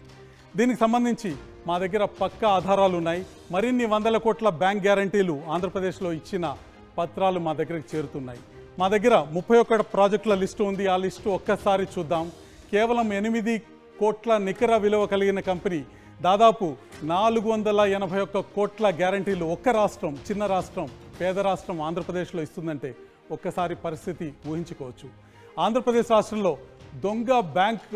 Speaker 1: దీనికి సంబంధించి మా దగ్గర పక్కా ఆధారాలు ఉన్నాయి. మరిన్ని 100 కోట్ల బ్యాంక్ గ్యారంటీలు ఆంధ్రప్రదేశ్లో ఇచ్చిన పత్రాలు మా దగ్గరికి చేరుతున్నాయి. మా దగ్గర 31 ప్రాజెక్టుల లిస్టు ఉంది. ఆ లిస్టు ఒక్కసారి చూద్దాం. కేవలం 8 కోట్ల నికర విలువ కలిగిన కంపెనీ దాదాపు 481 కోట్ల గ్యారంటీలు ఒక్క రాష్ట్రం, చిన్న రాష్ట్రం, పేద రాష్ట్రం ఆంధ్రప్రదేశ్లో ఇస్తుందంటే ఒక్కసారి పరిస్థితి ఊహించుకోవచ్చు. ఆంధ్రప్రదేశ్ రాష్ట్రంలో దొంగ బ్యాంక్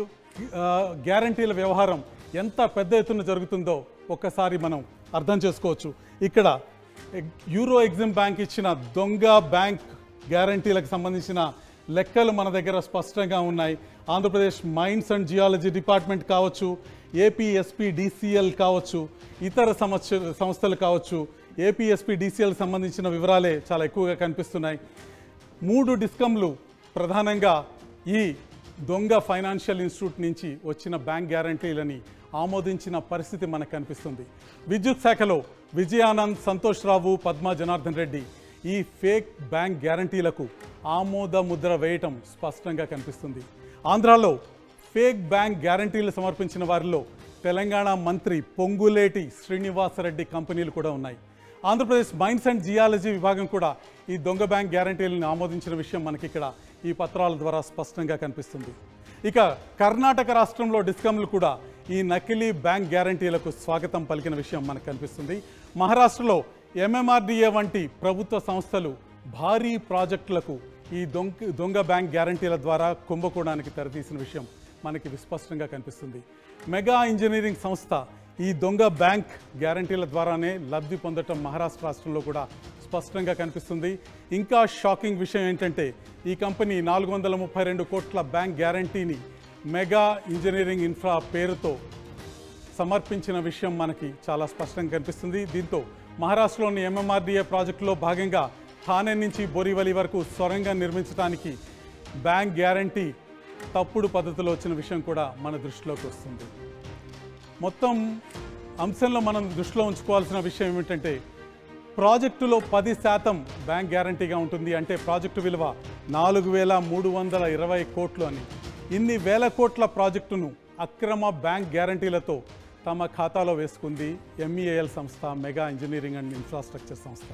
Speaker 1: గ్యారంటీల వ్యవహారం ఎంత పెద్ద ఎత్తున జరుగుతుందో ఒక్కసారి మనం అర్థం చేసుకోవచ్చు. ఇక్కడ యూరో ఎగ్జిమ్ బ్యాంక్ ఇచ్చిన దొంగ బ్యాంక్ గ్యారంటీలకు సంబంధించిన లెక్కలు మన దగ్గర స్పష్టంగా ఉన్నాయి. Andhra Pradesh mines and geology department కావచ్చు, ఏపీఎస్పీడీసీఎల్ కావచ్చు, ఇతర సంస్థలు కావచ్చు, ఏపీఎస్పీడీసీఎల్ సంబంధించిన వివరాలే చాలా ఎక్కువగా కనిపిస్తున్నాయి. 3 డిస్కంలు ప్రధానంగా ఈ దొంగ ఫైనాన్షియల్ ఇన్స్టిట్యూట్ నుంచి వచ్చిన బ్యాంక్ గ్యారంటీలని ఆమోదించిన పరిస్థితి మనకు కనిపిస్తుంది. విద్యుత్ శాఖలో విజయానంద్, సంతోష్ రావు, పద్మా జనార్దన్ రెడ్డి ఈ ఫేక్ బ్యాంక్ గ్యారంటీలకు ఆమోద ముద్ర వేయటం స్పష్టంగా కనిపిస్తుంది. ఆంధ్రాలో ఫేక్ బ్యాంక్ గ్యారంటీలు సమర్పించిన వారిలో తెలంగాణ మంత్రి పొంగులేటి శ్రీనివాసరెడ్డి కంపెనీలు కూడా ఉన్నాయి. ఆంధ్రప్రదేశ్ మైన్స్ అండ్ జియాలజీ విభాగం కూడా ఈ దొంగ బ్యాంక్ గ్యారంటీలను ఆమోదించిన విషయం మనకి ఇక్కడ ఈ పత్రాల ద్వారా స్పష్టంగా కనిపిస్తుంది. ఇక కర్ణాటక రాష్ట్రంలో డిస్కంలు కూడా ఈ నకిలీ బ్యాంక్ గ్యారంటీలకు స్వాగతం పలికిన విషయం మనకు కనిపిస్తుంది. మహారాష్ట్రలో ఎంఎంఆర్డీఏ వంటి ప్రభుత్వ సంస్థలు భారీ ప్రాజెక్టులకు ఈ దొంగ బ్యాంక్ గ్యారంటీల ద్వారా కుంభకోణానికి తెరతీసిన విషయం మనకి విస్పష్టంగా కనిపిస్తుంది. మెగా ఇంజనీరింగ్ సంస్థ ఈ దొంగ బ్యాంక్ గ్యారంటీల ద్వారానే లబ్ధి పొందటం మహారాష్ట్ర రాష్ట్రంలో కూడా స్పష్టంగా కనిపిస్తుంది. ఇంకా షాకింగ్ విషయం ఏంటంటే ఈ కంపెనీ 432 కోట్ల బ్యాంక్ గ్యారంటీని మెగా ఇంజనీరింగ్ ఇన్ఫ్రా పేరుతో సమర్పించిన విషయం మనకి చాలా స్పష్టంగా కనిపిస్తుంది. దీంతో మహారాష్ట్రలోని ఎంఎంఆర్డీఏ ప్రాజెక్టులో భాగంగా థానే నుంచి బోరివలి వరకు సొరంగం నిర్మించడానికి బ్యాంక్ గ్యారంటీ తప్పుడు పద్ధతిలో వచ్చిన విషయం కూడా మన దృష్టిలోకి వస్తుంది. మొత్తం అంశంలో మనం దృష్టిలో ఉంచుకోవాల్సిన విషయం ఏమిటంటే ప్రాజెక్టులో 10% బ్యాంక్ గ్యారంటీగా ఉంటుంది. అంటే ప్రాజెక్టు విలువ 4,320 కోట్లు అని. ఇన్ని వేల కోట్ల ప్రాజెక్టును అక్రమ బ్యాంక్ గ్యారంటీలతో తమ ఖాతాలో వేసుకుంది ఎంఈఏఎల్ సంస్థ, మెగా ఇంజనీరింగ్ అండ్ ఇన్ఫ్రాస్ట్రక్చర్ సంస్థ.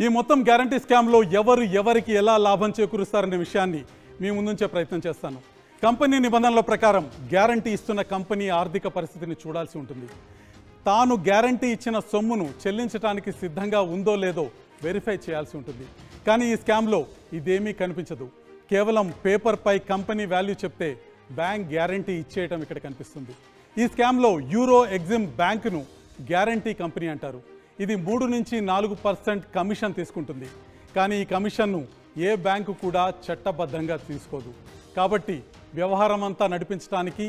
Speaker 1: ఈ మొత్తం గ్యారంటీ స్కామ్లో ఎవరికి ఎలా లాభం చేకూరుస్తారనే విషయాన్ని మీ ముందుంచే ప్రయత్నం చేస్తాను. కంపెనీ నిబంధనల ప్రకారం గ్యారంటీ ఇస్తున్న కంపెనీ ఆర్థిక పరిస్థితిని చూడాల్సి ఉంటుంది. తాను గ్యారంటీ ఇచ్చిన సొమ్మును చెల్లించడానికి సిద్ధంగా ఉందో లేదో వెరిఫై చేయాల్సి ఉంటుంది. కానీ ఈ స్కామ్లో ఇదేమీ కనిపించదు. కేవలం పేపర్పై కంపెనీ వాల్యూ చెప్తే బ్యాంక్ గ్యారంటీ ఇచ్చేయటం ఇక్కడ కనిపిస్తుంది. ఈ స్కామ్లో యూరో ఎగ్జిమ్ బ్యాంకును గ్యారంటీ కంపెనీ అంటారు. ఇది 3 నుంచి 4% కమిషన్ తీసుకుంటుంది. కానీ ఈ కమిషన్ను ఏ బ్యాంకు కూడా చట్టబద్ధంగా తీసుకోదు. కాబట్టి వ్యవహారం అంతా నడిపించడానికి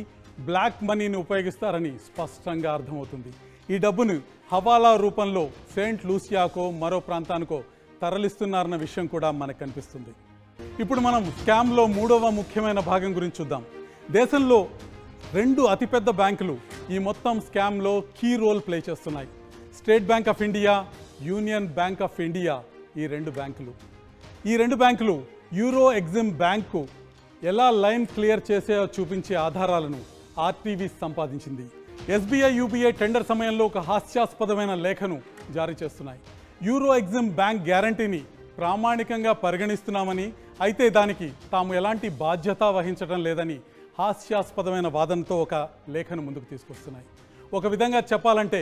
Speaker 1: బ్లాక్ మనీని ఉపయోగిస్తారని స్పష్టంగా అర్థమవుతుంది. ఈ డబ్బును హవాలా రూపంలో సెయింట్ లూసియాకో మరో ప్రాంతానికో తరలిస్తున్నారన్న విషయం కూడా మనకు కనిపిస్తుంది. ఇప్పుడు మనం స్కామ్లో 3వ ముఖ్యమైన భాగం గురించి చూద్దాం. దేశంలో 2 అతిపెద్ద బ్యాంకులు ఈ మొత్తం స్కామ్లో కీ రోల్ ప్లే చేస్తున్నాయి. State Bank of India, Union Bank of India. ఈ 2 బ్యాంకులు యూరో ఎగ్జిమ్ బ్యాంకు ఎలా లైన్ క్లియర్ చేసాయో చూపించే ఆధారాలను ఆర్టీవీ సంపాదించింది. ఎస్బీఐ, యూబీఐ టెండర్ సమయంలో ఒక హాస్యాస్పదమైన లేఖను జారీ చేస్తున్నాయి. యూరో ఎగ్జిమ్ బ్యాంక్ గ్యారంటీని ప్రామాణికంగా పరిగణిస్తున్నామని, అయితే దానికి తాము ఎలాంటి బాధ్యత వహించడం లేదని హాస్యాస్పదమైన వాదనతో ఒక లేఖను ముందుకు తీసుకొస్తున్నాయి. ఒక విధంగా చెప్పాలంటే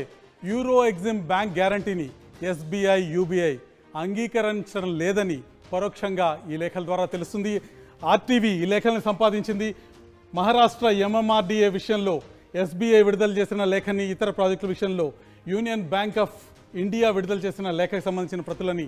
Speaker 1: యూరో ఎగ్జిమ్ బ్యాంక్ గ్యారంటీని ఎస్బీఐ, యూబీఐ అంగీకరించడం లేదని పరోక్షంగా ఈ లేఖల ద్వారా తెలుస్తుంది. ఆర్టీవీ ఈ లేఖలను సంపాదించింది. మహారాష్ట్ర ఎంఎంఆర్డీఏ విషయంలో ఎస్బీఐ విడుదల చేసిన లేఖని, ఇతర ప్రాజెక్టుల విషయంలో యూనియన్ బ్యాంక్ ఆఫ్ ఇండియా విడుదల చేసిన లేఖకు సంబంధించిన ప్రతులని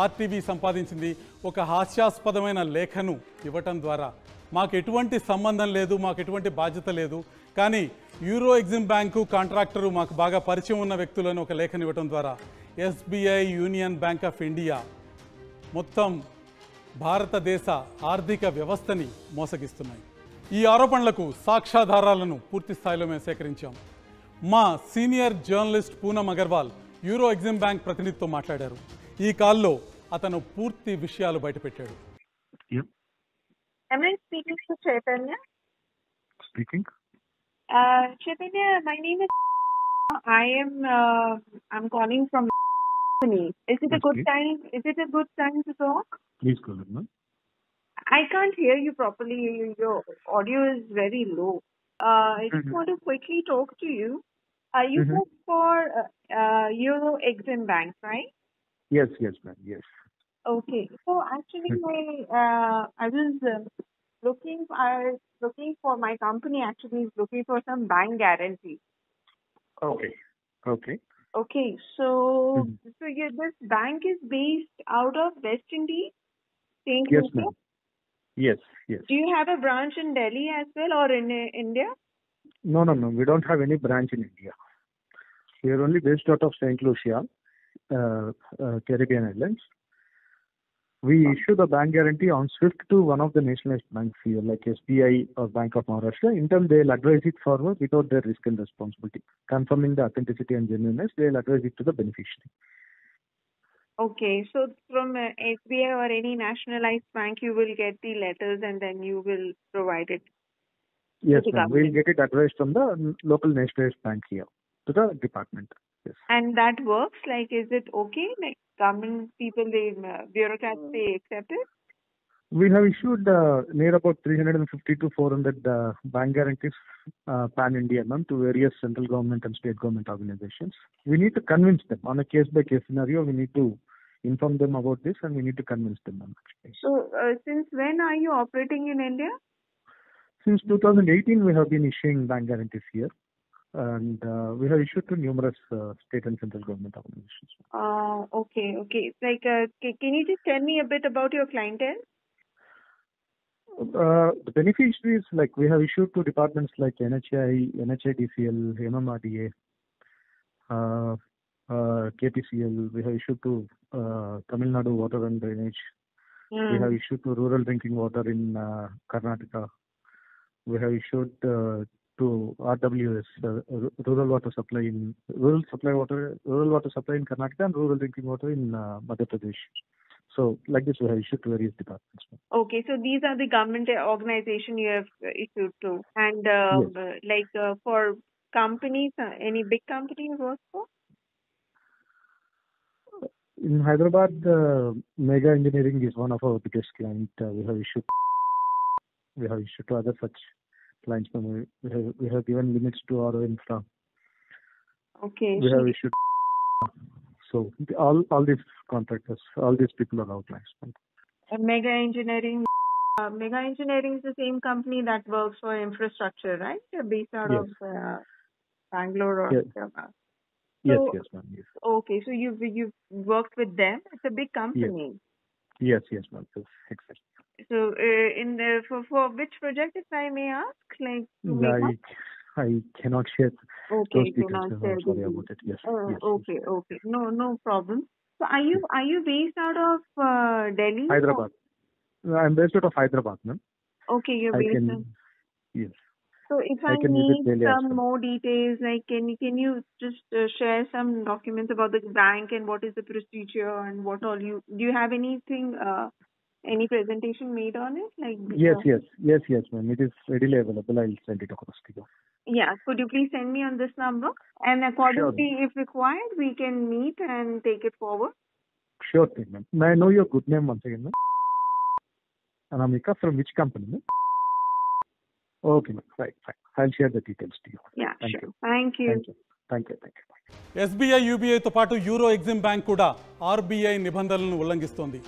Speaker 1: ఆర్టీవీ సంపాదించింది. ఒక హాస్యాస్పదమైన లేఖను ఇవ్వటం ద్వారా మాకు ఎటువంటి సంబంధం లేదు, మాకు ఎటువంటి బాధ్యత లేదు, కానీ యూరో ఎగ్జిమ్ బ్యాంకు కాంట్రాక్టరు మాకు బాగా పరిచయం ఉన్న వ్యక్తులను ఒక లేఖను ఇవ్వటం ద్వారా SBI, union Bank of India మొత్తం భారతదేశ ఆర్థిక వ్యవస్థని మోసగిస్తున్నాయి. ఈ ఆరోపణలకు సాక్ష్యాధారాలను పూర్తి స్థాయిలో మేము సేకరించాం. మా senior journalist Poonam Agarwal Euro Exim Bank ప్రతినిధితో మాట్లాడారు. ఈ కాల్లో అతను పూర్తి విషయాలు బయటపెట్టాడు.
Speaker 2: Am I speaking to Chaitanya?
Speaker 3: Speaking.
Speaker 2: Chaitanya, my name is. I'm calling from. Is it a good
Speaker 3: Okay.
Speaker 2: time? Is it a good time to talk?
Speaker 3: Please go ahead, ma'am.
Speaker 2: I can't hear you properly. Your audio is very low. I just want to quickly talk to you. You work for Euro Exim Bank, right?
Speaker 3: Yes, ma'am. Yes.
Speaker 2: Okay. So actually, I was looking for my company. Actually, is looking for some bank guarantee.
Speaker 3: Okay.
Speaker 2: Okay. So this bank is based out of West Indies, St.
Speaker 3: Yes,
Speaker 2: Lucia.
Speaker 3: ma'am. Yes.
Speaker 2: Do you have a branch in Delhi as well, or in India?
Speaker 3: No. We don't have any branch in India. We are only based out of St. Lucia, Caribbean Islands. We issue the bank guarantee on SWIFT to one of the nationalized banks here, like SBI or Bank of Maharashtra. In turn, they'll advise it forward without their risk and responsibility. Confirming the authenticity and genuineness, they'll advise it to the beneficiary.
Speaker 2: Okay, so from SBI or any nationalized bank, you will get the letters and then you will provide it.
Speaker 3: Yes,
Speaker 2: To the
Speaker 3: ma'am. We'll
Speaker 2: government.
Speaker 3: get it advised from the local nationalized bank here to the department. Yes.
Speaker 2: And that works? Like, is it okay? Like, government people, bureaucrats, they accept it?
Speaker 3: We have issued near about 350 to 400 bank guarantees pan-India, ma'am, to various central government and state government organizations. We need to convince them on a case-by-case scenario. We need to inform them about this and we need to convince them, ma'am. Actually.
Speaker 2: So, since when are you operating in India?
Speaker 3: Since 2018, we have been issuing bank guarantees here. And we have issued to numerous state and central government organizations.
Speaker 2: Okay. It's like, can you just tell me a bit about your clientele?
Speaker 3: The beneficiaries, like we have issued to departments like NHI, NHIDCL, MMRDA, KPCL. We have issued to Tamil Nadu Water and Drainage. We have issued to rural drinking water in Karnataka. We have issued to RWS, rural water supply in rural water supply in Karnataka and rural drinking water in Madhya Pradesh. So, like this, we have issued to various departments.
Speaker 2: Okay, so these are the government organization you have issued to, and for companies, any big company you work for?
Speaker 3: In Hyderabad, Mega Engineering is one of our biggest clients. We have issued to other such clients. We have given limits to our infra.
Speaker 2: Okay.
Speaker 3: We have issued. So all these contractors, all these people are our clients.
Speaker 2: Mega Engineering. Mega Engineering is the same company that works for infrastructure, right? They're based out
Speaker 3: Yes.
Speaker 2: of Bangalore or
Speaker 3: Yes.
Speaker 2: Hyderabad.
Speaker 3: Yes,
Speaker 2: So-
Speaker 3: yes, ma'am. Yes,
Speaker 2: Okay, so you've worked with them. It's a big company.
Speaker 3: yes, ma'am. Yes, exactly.
Speaker 2: So for which project, if I may ask, like
Speaker 3: I cannot share those
Speaker 2: okay,
Speaker 3: details.
Speaker 2: cannot
Speaker 3: I'm
Speaker 2: share
Speaker 3: sorry
Speaker 2: details.
Speaker 3: about it. Yes. Yes.
Speaker 2: Okay, no problem. So are you based out of Delhi?
Speaker 3: Hyderabad. I'm based out of Hyderabad, ma'am.
Speaker 2: Okay, you're
Speaker 3: I
Speaker 2: based
Speaker 3: can.
Speaker 2: in.
Speaker 3: Yes.
Speaker 2: So if
Speaker 3: I
Speaker 2: I
Speaker 3: can visit
Speaker 2: need
Speaker 3: Delhi as
Speaker 2: some
Speaker 3: well.
Speaker 2: more details, like can you just share some documents about the bank and what is the procedure and what all do you have anything, any presentation made on it? Like
Speaker 3: Yes, ma'am. It is readily available. I'll send it across to you.
Speaker 2: yeah, could you please send me on this number? And accordingly, if required, we can meet and take it forward.
Speaker 3: Sure thing, ma'am. May I know your good name once again, ma'am? Anamika, from which company, ma'am? Okay, ma'am. Right, fine. I'll share the details to you.
Speaker 2: Yeah,
Speaker 3: Thank
Speaker 2: sure.
Speaker 3: you.
Speaker 2: Thank you.
Speaker 3: Thank you.
Speaker 1: SBI యూబీఐతో పాటు Euro Exim Bank కూడా RBI నిబంధనలను ఉల్లంఘిస్తోంది.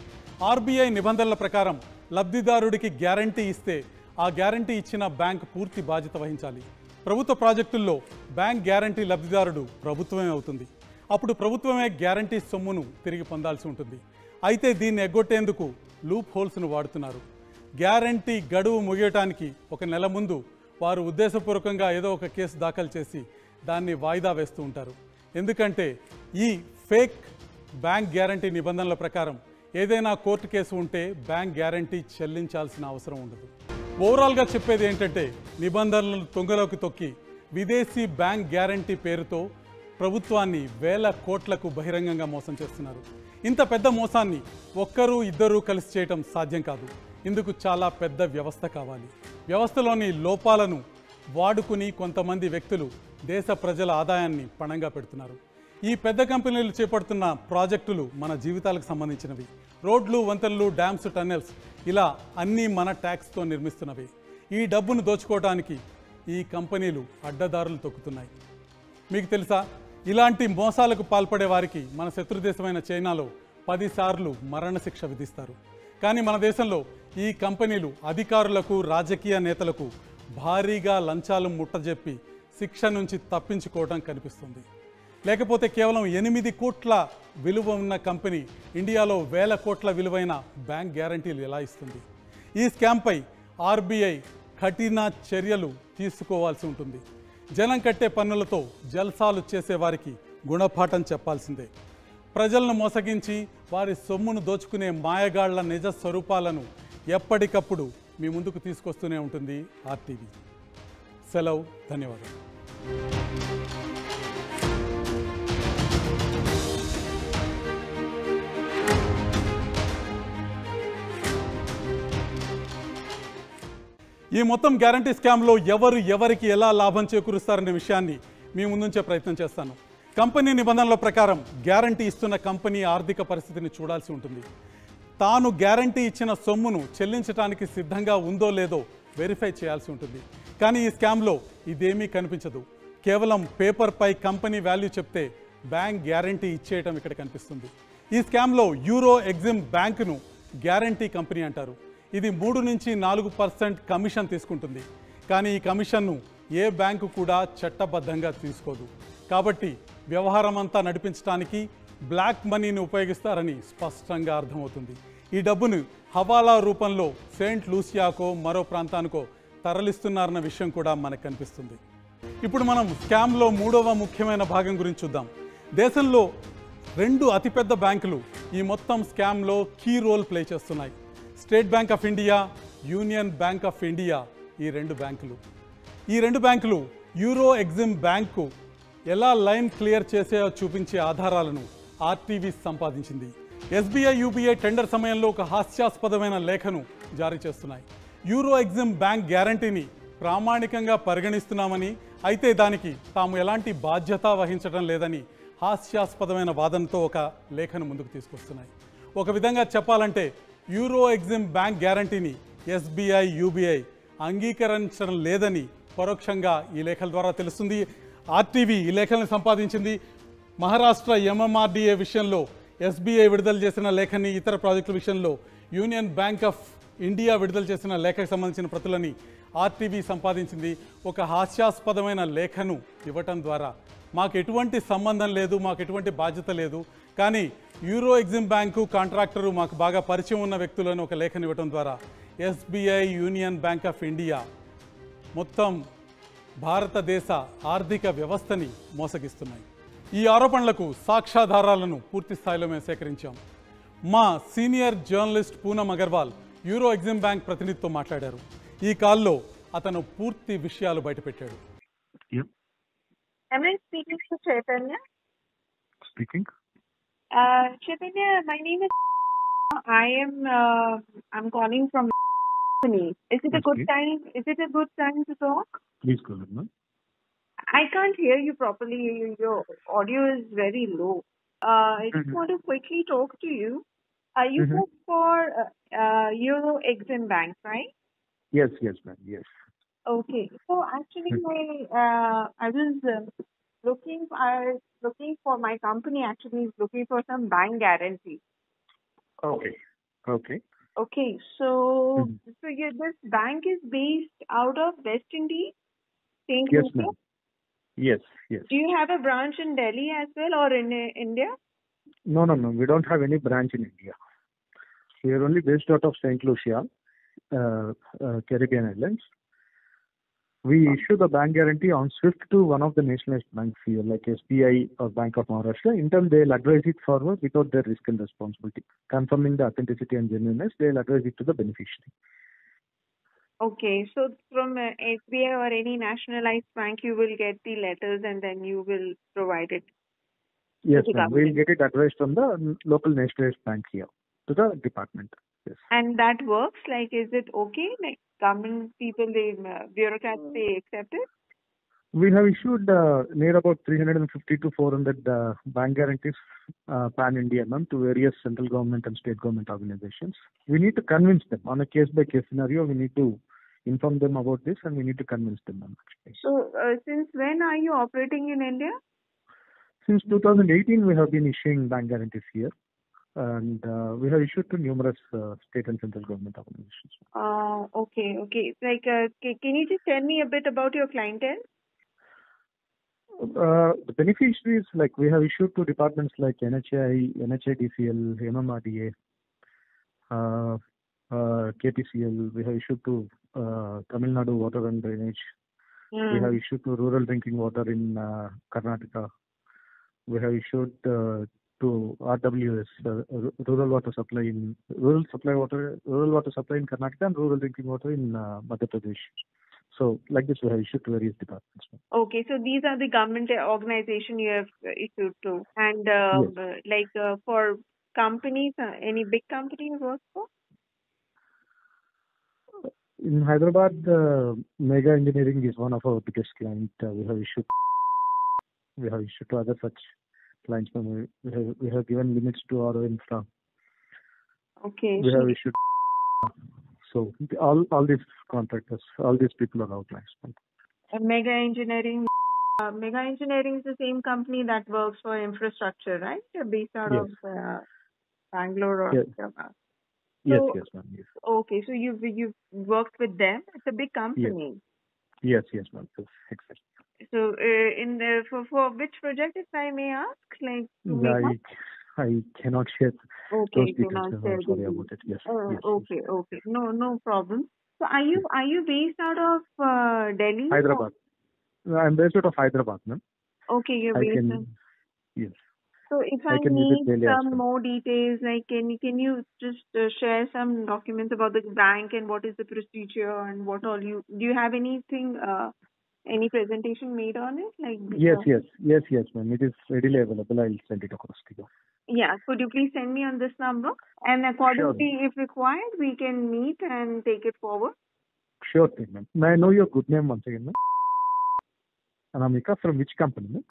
Speaker 1: RBI నిబంధనల ప్రకారం లబ్ధిదారుడికి guarantee ఇస్తే ఆ guarantee ఇచ్చిన బ్యాంక్ పూర్తి బాధ్యత వహించాలి. ప్రభుత్వ ప్రాజెక్టుల్లో బ్యాంక్ గ్యారంటీ లబ్ధిదారుడు ప్రభుత్వమే అవుతుంది. అప్పుడు ప్రభుత్వమే గ్యారంటీ సొమ్మును తిరిగి పొందాల్సి ఉంటుంది. అయితే దీన్ని ఎగ్గొట్టేందుకు లూప్ హోల్స్ను వాడుతున్నారు. గ్యారంటీ గడువు ముగియటానికి ఒక నెల ముందు వారు ఉద్దేశపూర్వకంగా ఏదో ఒక కేసు దాఖలు చేసి దాన్ని వాయిదా వేస్తూ ఉంటారు. ఎందుకంటే ఈ ఫేక్ బ్యాంక్ గ్యారంటీ నిబంధనల ప్రకారం ఏదైనా కోర్టు కేసు ఉంటే బ్యాంక్ గ్యారంటీ చెల్లించాల్సిన అవసరం ఉండదు. ఓవరాల్గా చెప్పేది ఏంటంటే నిబంధనలను తొంగలోకి తొక్కి విదేశీ బ్యాంక్ గ్యారంటీ పేరుతో ప్రభుత్వాన్ని వేల కోట్లకు బహిరంగంగా మోసం చేస్తున్నారు. ఇంత పెద్ద మోసాన్ని ఒక్కరు ఇద్దరు కలిసి చేయటం సాధ్యం కాదు. ఇందుకు చాలా పెద్ద వ్యవస్థ కావాలి. వ్యవస్థలోని లోపాలను వాడుకుని కొంతమంది వ్యక్తులు దేశ ప్రజల ఆదాయాన్ని పణంగా పెడుతున్నారు. ఈ పెద్ద కంపెనీలు చేపడుతున్న ప్రాజెక్టులు మన జీవితాలకు సంబంధించినవి. రోడ్లు, వంతెనలు, డ్యామ్స్, టన్నెల్స్ ఇలా అన్నీ మన ట్యాక్స్తో నిర్మిస్తున్నవి. ఈ డబ్బును దోచుకోవడానికి ఈ కంపెనీలు అడ్డదారులు తొక్కుతున్నాయి. మీకు తెలుసా, ఇలాంటి మోసాలకు పాల్పడే వారికి మన శత్రుదేశమైన చైనాలో 10 సార్లు మరణశిక్ష విధిస్తారు. కానీ మన దేశంలో ఈ కంపెనీలు అధికారులకు, రాజకీయ నేతలకు భారీగా లంచాలు ముట్టజెప్పి శిక్ష నుంచి తప్పించుకోవడం కనిపిస్తుంది. లేకపోతే కేవలం 8 కోట్ల విలువ ఉన్న కంపెనీ ఇండియాలో వేల కోట్ల విలువైన బ్యాంక్ గ్యారంటీలు ఎలా ఇస్తుంది? ఈ స్కామ్పై ఆర్బీఐ కఠిన చర్యలు తీసుకోవాల్సి ఉంటుంది. జనం కట్టే పన్నులతో జల్సాలు చేసేవారికి గుణపాఠం చెప్పాల్సిందే. ప్రజలను మోసగించి వారి సొమ్మును దోచుకునే మాయగాళ్ల నిజ స్వరూపాలను ఎప్పటికప్పుడు మీ ముందుకు తీసుకొస్తూనే ఉంటుంది ఆర్టీవీ. సెలవు, ధన్యవాదాలు. ఈ మొత్తం గ్యారంటీ స్కామ్లో ఎవరికి ఎలా లాభం చేకూరుస్తారనే విషయాన్ని మీ ముందుంచే ప్రయత్నం చేస్తాను. కంపెనీ నిబంధనల ప్రకారం గ్యారంటీ ఇస్తున్న కంపెనీ ఆర్థిక పరిస్థితిని చూడాల్సి ఉంటుంది. తాను గ్యారంటీ ఇచ్చిన సొమ్మును చెల్లించడానికి సిద్ధంగా ఉందో లేదో వెరిఫై చేయాల్సి ఉంటుంది. కానీ ఈ స్కామ్లో ఇదేమీ కనిపించదు. కేవలం పేపర్పై కంపెనీ వాల్యూ చెప్తే బ్యాంక్ గ్యారంటీ ఇచ్చేయటం ఇక్కడ కనిపిస్తుంది. ఈ స్కామ్లో యూరో ఎగ్జిమ్ బ్యాంకును గ్యారంటీ కంపెనీ అంటారు. ఇది 3 నుంచి 4% కమిషన్ తీసుకుంటుంది. కానీ ఈ కమిషన్ను ఏ బ్యాంకు కూడా చట్టబద్ధంగా తీసుకోదు. కాబట్టి వ్యవహారం అంతా నడిపించడానికి బ్లాక్ మనీని ఉపయోగిస్తారని స్పష్టంగా అర్థమవుతుంది. ఈ డబ్బును హవాలా రూపంలో సెయింట్ లూసియాకో మరో ప్రాంతానికో తరలిస్తున్నారన్న విషయం కూడా మనకు కనిపిస్తుంది. ఇప్పుడు మనం స్కామ్లో 3వ ముఖ్యమైన భాగం గురించి చూద్దాం. దేశంలో 2 అతిపెద్ద బ్యాంకులు ఈ మొత్తం స్కామ్లో కీ రోల్ ప్లే చేస్తున్నాయి. State Bank of India, Union Bank of India. ఈ 2 బ్యాంకులు యూరో ఎగ్జిమ్ బ్యాంకు ఎలా లైన్ క్లియర్ చేసేయో చూపించే ఆధారాలను ఆర్టీవీ సంపాదించింది. ఎస్బీఐ, యూబీఐ టెండర్ సమయంలో ఒక హాస్యాస్పదమైన లేఖను జారీ చేస్తున్నాయి. యూరో ఎగ్జిమ్ బ్యాంక్ గ్యారంటీని ప్రామాణికంగా పరిగణిస్తున్నామని, అయితే దానికి తాము ఎలాంటి బాధ్యత వహించడం లేదని హాస్యాస్పదమైన వాదనతో ఒక లేఖను ముందుకు తీసుకొస్తున్నాయి. ఒక విధంగా చెప్పాలంటే యూరో ఎగ్జిమ్ బ్యాంక్ గ్యారంటీని ఎస్బీఐ, యూబీఐ అంగీకరించడం లేదని పరోక్షంగా ఈ లేఖల ద్వారా తెలుస్తుంది. ఆర్టీవీ ఈ లేఖలను సంపాదించింది. మహారాష్ట్ర ఎంఎంఆర్డీఏ విషయంలో ఎస్బీఐ విడుదల చేసిన లేఖని, ఇతర ప్రాజెక్టుల విషయంలో యూనియన్ బ్యాంక్ ఆఫ్ ఇండియా విడుదల చేసిన లేఖకు సంబంధించిన ప్రతులని ఆర్టీవీ సంపాదించింది. ఒక హాస్యాస్పదమైన లేఖను ఇవ్వటం ద్వారా మాకు ఎటువంటి సంబంధం లేదు, మాకు ఎటువంటి బాధ్యత లేదు, కానీ యూరో ఎగ్జిమ్ బ్యాంకు కాంట్రాక్టరు మాకు బాగా పరిచయం ఉన్న వ్యక్తులను ఒక లేఖను ఇవ్వటం ద్వారా SBI, union Bank of India మొత్తం భారతదేశ ఆర్థిక వ్యవస్థని మోసగిస్తున్నాయి. ఈ ఆరోపణలకు సాక్ష్యాధారాలను పూర్తి స్థాయిలో మేము సేకరించాం. మా senior journalist Poonam Agarwal Euro Exim Bank ప్రతినిధితో మాట్లాడారు. ఈ కాల్లో అతను పూర్తి విషయాలు బయటపెట్టాడు.
Speaker 2: Am I speaking to Chaitanya?
Speaker 3: Speaking.
Speaker 2: Chaitanya, my name is. I'm calling from. Is it a good
Speaker 3: Okay.
Speaker 2: time? Is it a good time to talk?
Speaker 3: Please go ahead, ma'am.
Speaker 2: I can't hear you properly. Your audio is very low. I just want to quickly talk to you. You work for Euro Exim Bank, right?
Speaker 3: Yes, ma'am. Yes.
Speaker 2: Okay. So actually, I was looking for my company. Actually, is looking for some bank guarantee.
Speaker 3: Okay.
Speaker 2: Okay. So this bank is based out of West Indies, St.
Speaker 3: Yes,
Speaker 2: Lucia.
Speaker 3: ma'am. Yes.
Speaker 2: Do you have a branch in Delhi as well, or in India?
Speaker 3: No. We don't have any branch in India. We are only based out of St. Lucia, Caribbean Islands. We issue the bank guarantee on SWIFT to one of the nationalized banks here, like SBI or Bank of Maharashtra. In turn, they'll advise it forward without their risk and responsibility. Confirming the authenticity and genuineness, they'll advise it to the beneficiary.
Speaker 2: Okay. So from SBI or any nationalized bank, you will get the letters and then you will provide it.
Speaker 3: Yes,
Speaker 2: To the
Speaker 3: ma'am. We'll
Speaker 2: government.
Speaker 3: get it advised from the local nationalized bank here to the department. Yes.
Speaker 2: And that works? Like, is it okay? Like, government people, bureaucrats, they accept it?
Speaker 3: We have issued near about 350 to 400 bank guarantees pan-India, ma'am, to various central government and state government organizations. We need to convince them on a case-by-case scenario. We need to inform them about this, and we need to convince them, ma'am. Actually.
Speaker 2: So, since when are you operating in India?
Speaker 3: Since 2018, we have been issuing bank guarantees here, and we have issued to numerous state and central government organizations.
Speaker 2: Okay. It's like, can you just tell me a bit about your clientele?
Speaker 3: The beneficiaries, like we have issued to departments like NHI, NHIDCL, MMRDA, KPCL. We have issued to Tamil Nadu Water and Drainage. We have issued to rural drinking water in Karnataka. We have issued to RWS, rural water supply in rural water supply in Karnataka, and rural drinking water in Madhya Pradesh. So, like this, we have issued to various departments.
Speaker 2: Okay, so these are the government organization you have issued to, and for companies, any big company you work for?
Speaker 3: In Hyderabad, Mega Engineering is one of our biggest clients. We have issued to other such clients. We have given limits to our infra.
Speaker 2: Okay.
Speaker 3: We have issued. So all these contractors, all these people are our clients.
Speaker 2: Mega Engineering. Mega Engineering is the same company that works for infrastructure, right? Based out
Speaker 3: Yes.
Speaker 2: of Bangalore or
Speaker 3: Yes.
Speaker 2: Hyderabad.
Speaker 3: Yes,
Speaker 2: So-
Speaker 3: yes, ma'am. Yes,
Speaker 2: Okay, so you've worked with them. It's a big company.
Speaker 3: yes, ma'am. Yes, exactly.
Speaker 2: So for which project, if I may ask, like to make up?
Speaker 3: I cannot share
Speaker 2: Okay,
Speaker 3: those
Speaker 2: you
Speaker 3: details.
Speaker 2: cannot
Speaker 3: I'm
Speaker 2: share
Speaker 3: sorry
Speaker 2: the
Speaker 3: about it. Yes. Yes.
Speaker 2: Okay. No problem. So are you based out of Delhi?
Speaker 3: Hyderabad. I'm based out of Hyderabad, ma'am.
Speaker 2: Okay, you're
Speaker 3: I
Speaker 2: based
Speaker 3: can.
Speaker 2: in.
Speaker 3: Yes.
Speaker 2: So if
Speaker 3: I
Speaker 2: I
Speaker 3: can visit
Speaker 2: need
Speaker 3: Delhi as
Speaker 2: some
Speaker 3: well.
Speaker 2: more details, like can you just share some documents about the bank and what is the procedure and what all do you have anything, any presentation made on it? Like
Speaker 3: Yes, ma'am. It is readily available. I'll send it across to you.
Speaker 2: Yeah, could you please send me on this number? And accordingly, if required, we can meet and take it forward.
Speaker 3: Sure thing, ma'am. May I know your good name once again, ma'am? Anamika, from which company, ma'am?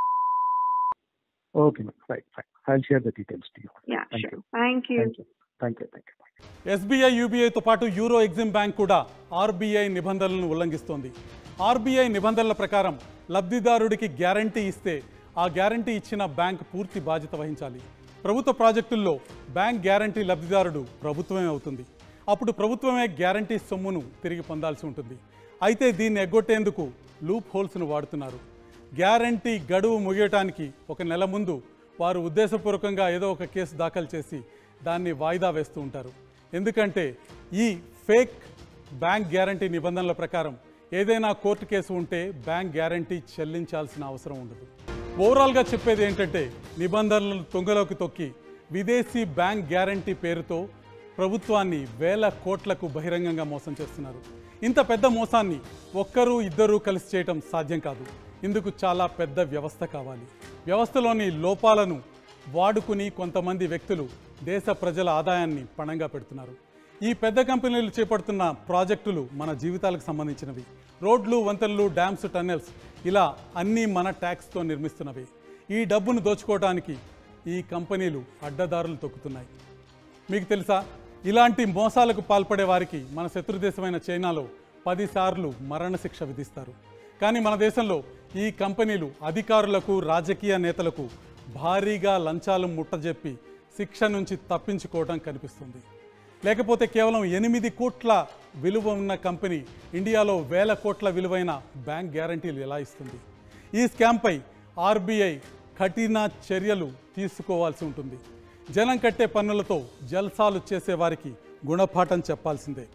Speaker 3: Okay, ma'am. Right, fine. I'll share the details to you.
Speaker 2: Yeah,
Speaker 3: Thank
Speaker 2: sure.
Speaker 3: you.
Speaker 2: Thank you.
Speaker 3: Thank you. Thank you. Thank you.
Speaker 1: SBI యూబీఐతో పాటు Euro Exim Bank కూడా RBI నిబంధనలను ఉల్లంఘిస్తోంది. RBI నిబంధనల ప్రకారం లబ్ధిదారుడికి guarantee ఇస్తే ఆ guarantee ఇచ్చిన బ్యాంక్ పూర్తి బాధ్యత వహించాలి. ప్రభుత్వ ప్రాజెక్టుల్లో బ్యాంక్ గ్యారంటీ లబ్ధిదారుడు ప్రభుత్వమే అవుతుంది. అప్పుడు ప్రభుత్వమే గ్యారంటీ సొమ్మును తిరిగి పొందాల్సి ఉంటుంది. అయితే దీన్ని ఎగ్గొట్టేందుకు లూప్ హోల్స్ను వాడుతున్నారు. గ్యారంటీ గడువు ముగియటానికి ఒక నెల ముందు వారు ఉద్దేశపూర్వకంగా ఏదో ఒక కేసు దాఖలు చేసి దాన్ని వాయిదా వేస్తూ ఉంటారు. ఎందుకంటే ఈ ఫేక్ బ్యాంక్ గ్యారంటీ నిబంధనల ప్రకారం ఏదైనా కోర్టు కేసు ఉంటే బ్యాంక్ గ్యారంటీ చెల్లించాల్సిన అవసరం ఉండదు. ఓవరాల్గా చెప్పేది ఏంటంటే నిబంధనలను తొంగలోకి తొక్కి విదేశీ బ్యాంక్ గ్యారంటీ పేరుతో ప్రభుత్వాన్ని వేల కోట్లకు బహిరంగంగా మోసం చేస్తున్నారు. ఇంత పెద్ద మోసాన్ని ఒక్కరు ఇద్దరు కలిసి చేయటం సాధ్యం కాదు. ఇందుకు చాలా పెద్ద వ్యవస్థ కావాలి. వ్యవస్థలోని లోపాలను వాడుకుని కొంతమంది వ్యక్తులు దేశ ప్రజల ఆదాయాన్ని పణంగా పెడుతున్నారు. ఈ పెద్ద కంపెనీలు చేపడుతున్న ప్రాజెక్టులు మన జీవితాలకు సంబంధించినవి. రోడ్లు, వంతెనలు, డ్యామ్స్, టన్నెల్స్ ఇలా అన్నీ మన ట్యాక్స్తో నిర్మిస్తున్నవి. ఈ డబ్బును దోచుకోవడానికి ఈ కంపెనీలు అడ్డదారులు తొక్కుతున్నాయి. మీకు తెలుసా, ఇలాంటి మోసాలకు పాల్పడే వారికి మన శత్రుదేశమైన చైనాలో 10 సార్లు మరణశిక్ష విధిస్తారు. కానీ మన దేశంలో ఈ కంపెనీలు అధికారులకు, రాజకీయ నేతలకు భారీగా లంచాలు ముట్టజెప్పి శిక్ష నుంచి తప్పించుకోవడం కనిపిస్తుంది. లేకపోతే కేవలం 8 కోట్ల విలువ ఉన్న కంపెనీ ఇండియాలో వేల కోట్ల విలువైన బ్యాంక్ గ్యారంటీలు ఎలా ఇస్తుంది? ఈ స్కామ్పై ఆర్బీఐ కఠిన చర్యలు తీసుకోవాల్సి ఉంటుంది. జనం కట్టే పన్నులతో జల్సాలు చేసేవారికి గుణపాఠం చెప్పాల్సిందే.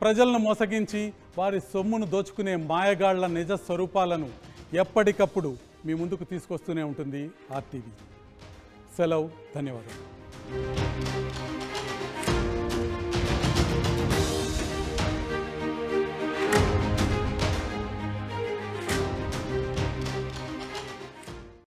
Speaker 1: ప్రజలను మోసగించి వారి సొమ్మును దోచుకునే మాయగాళ్ల నిజ స్వరూపాలను ఎప్పటికప్పుడు మీ ముందుకు తీసుకొస్తూనే ఉంటుంది ఆర్టీవీ. సెలవు, ధన్యవాదాలు.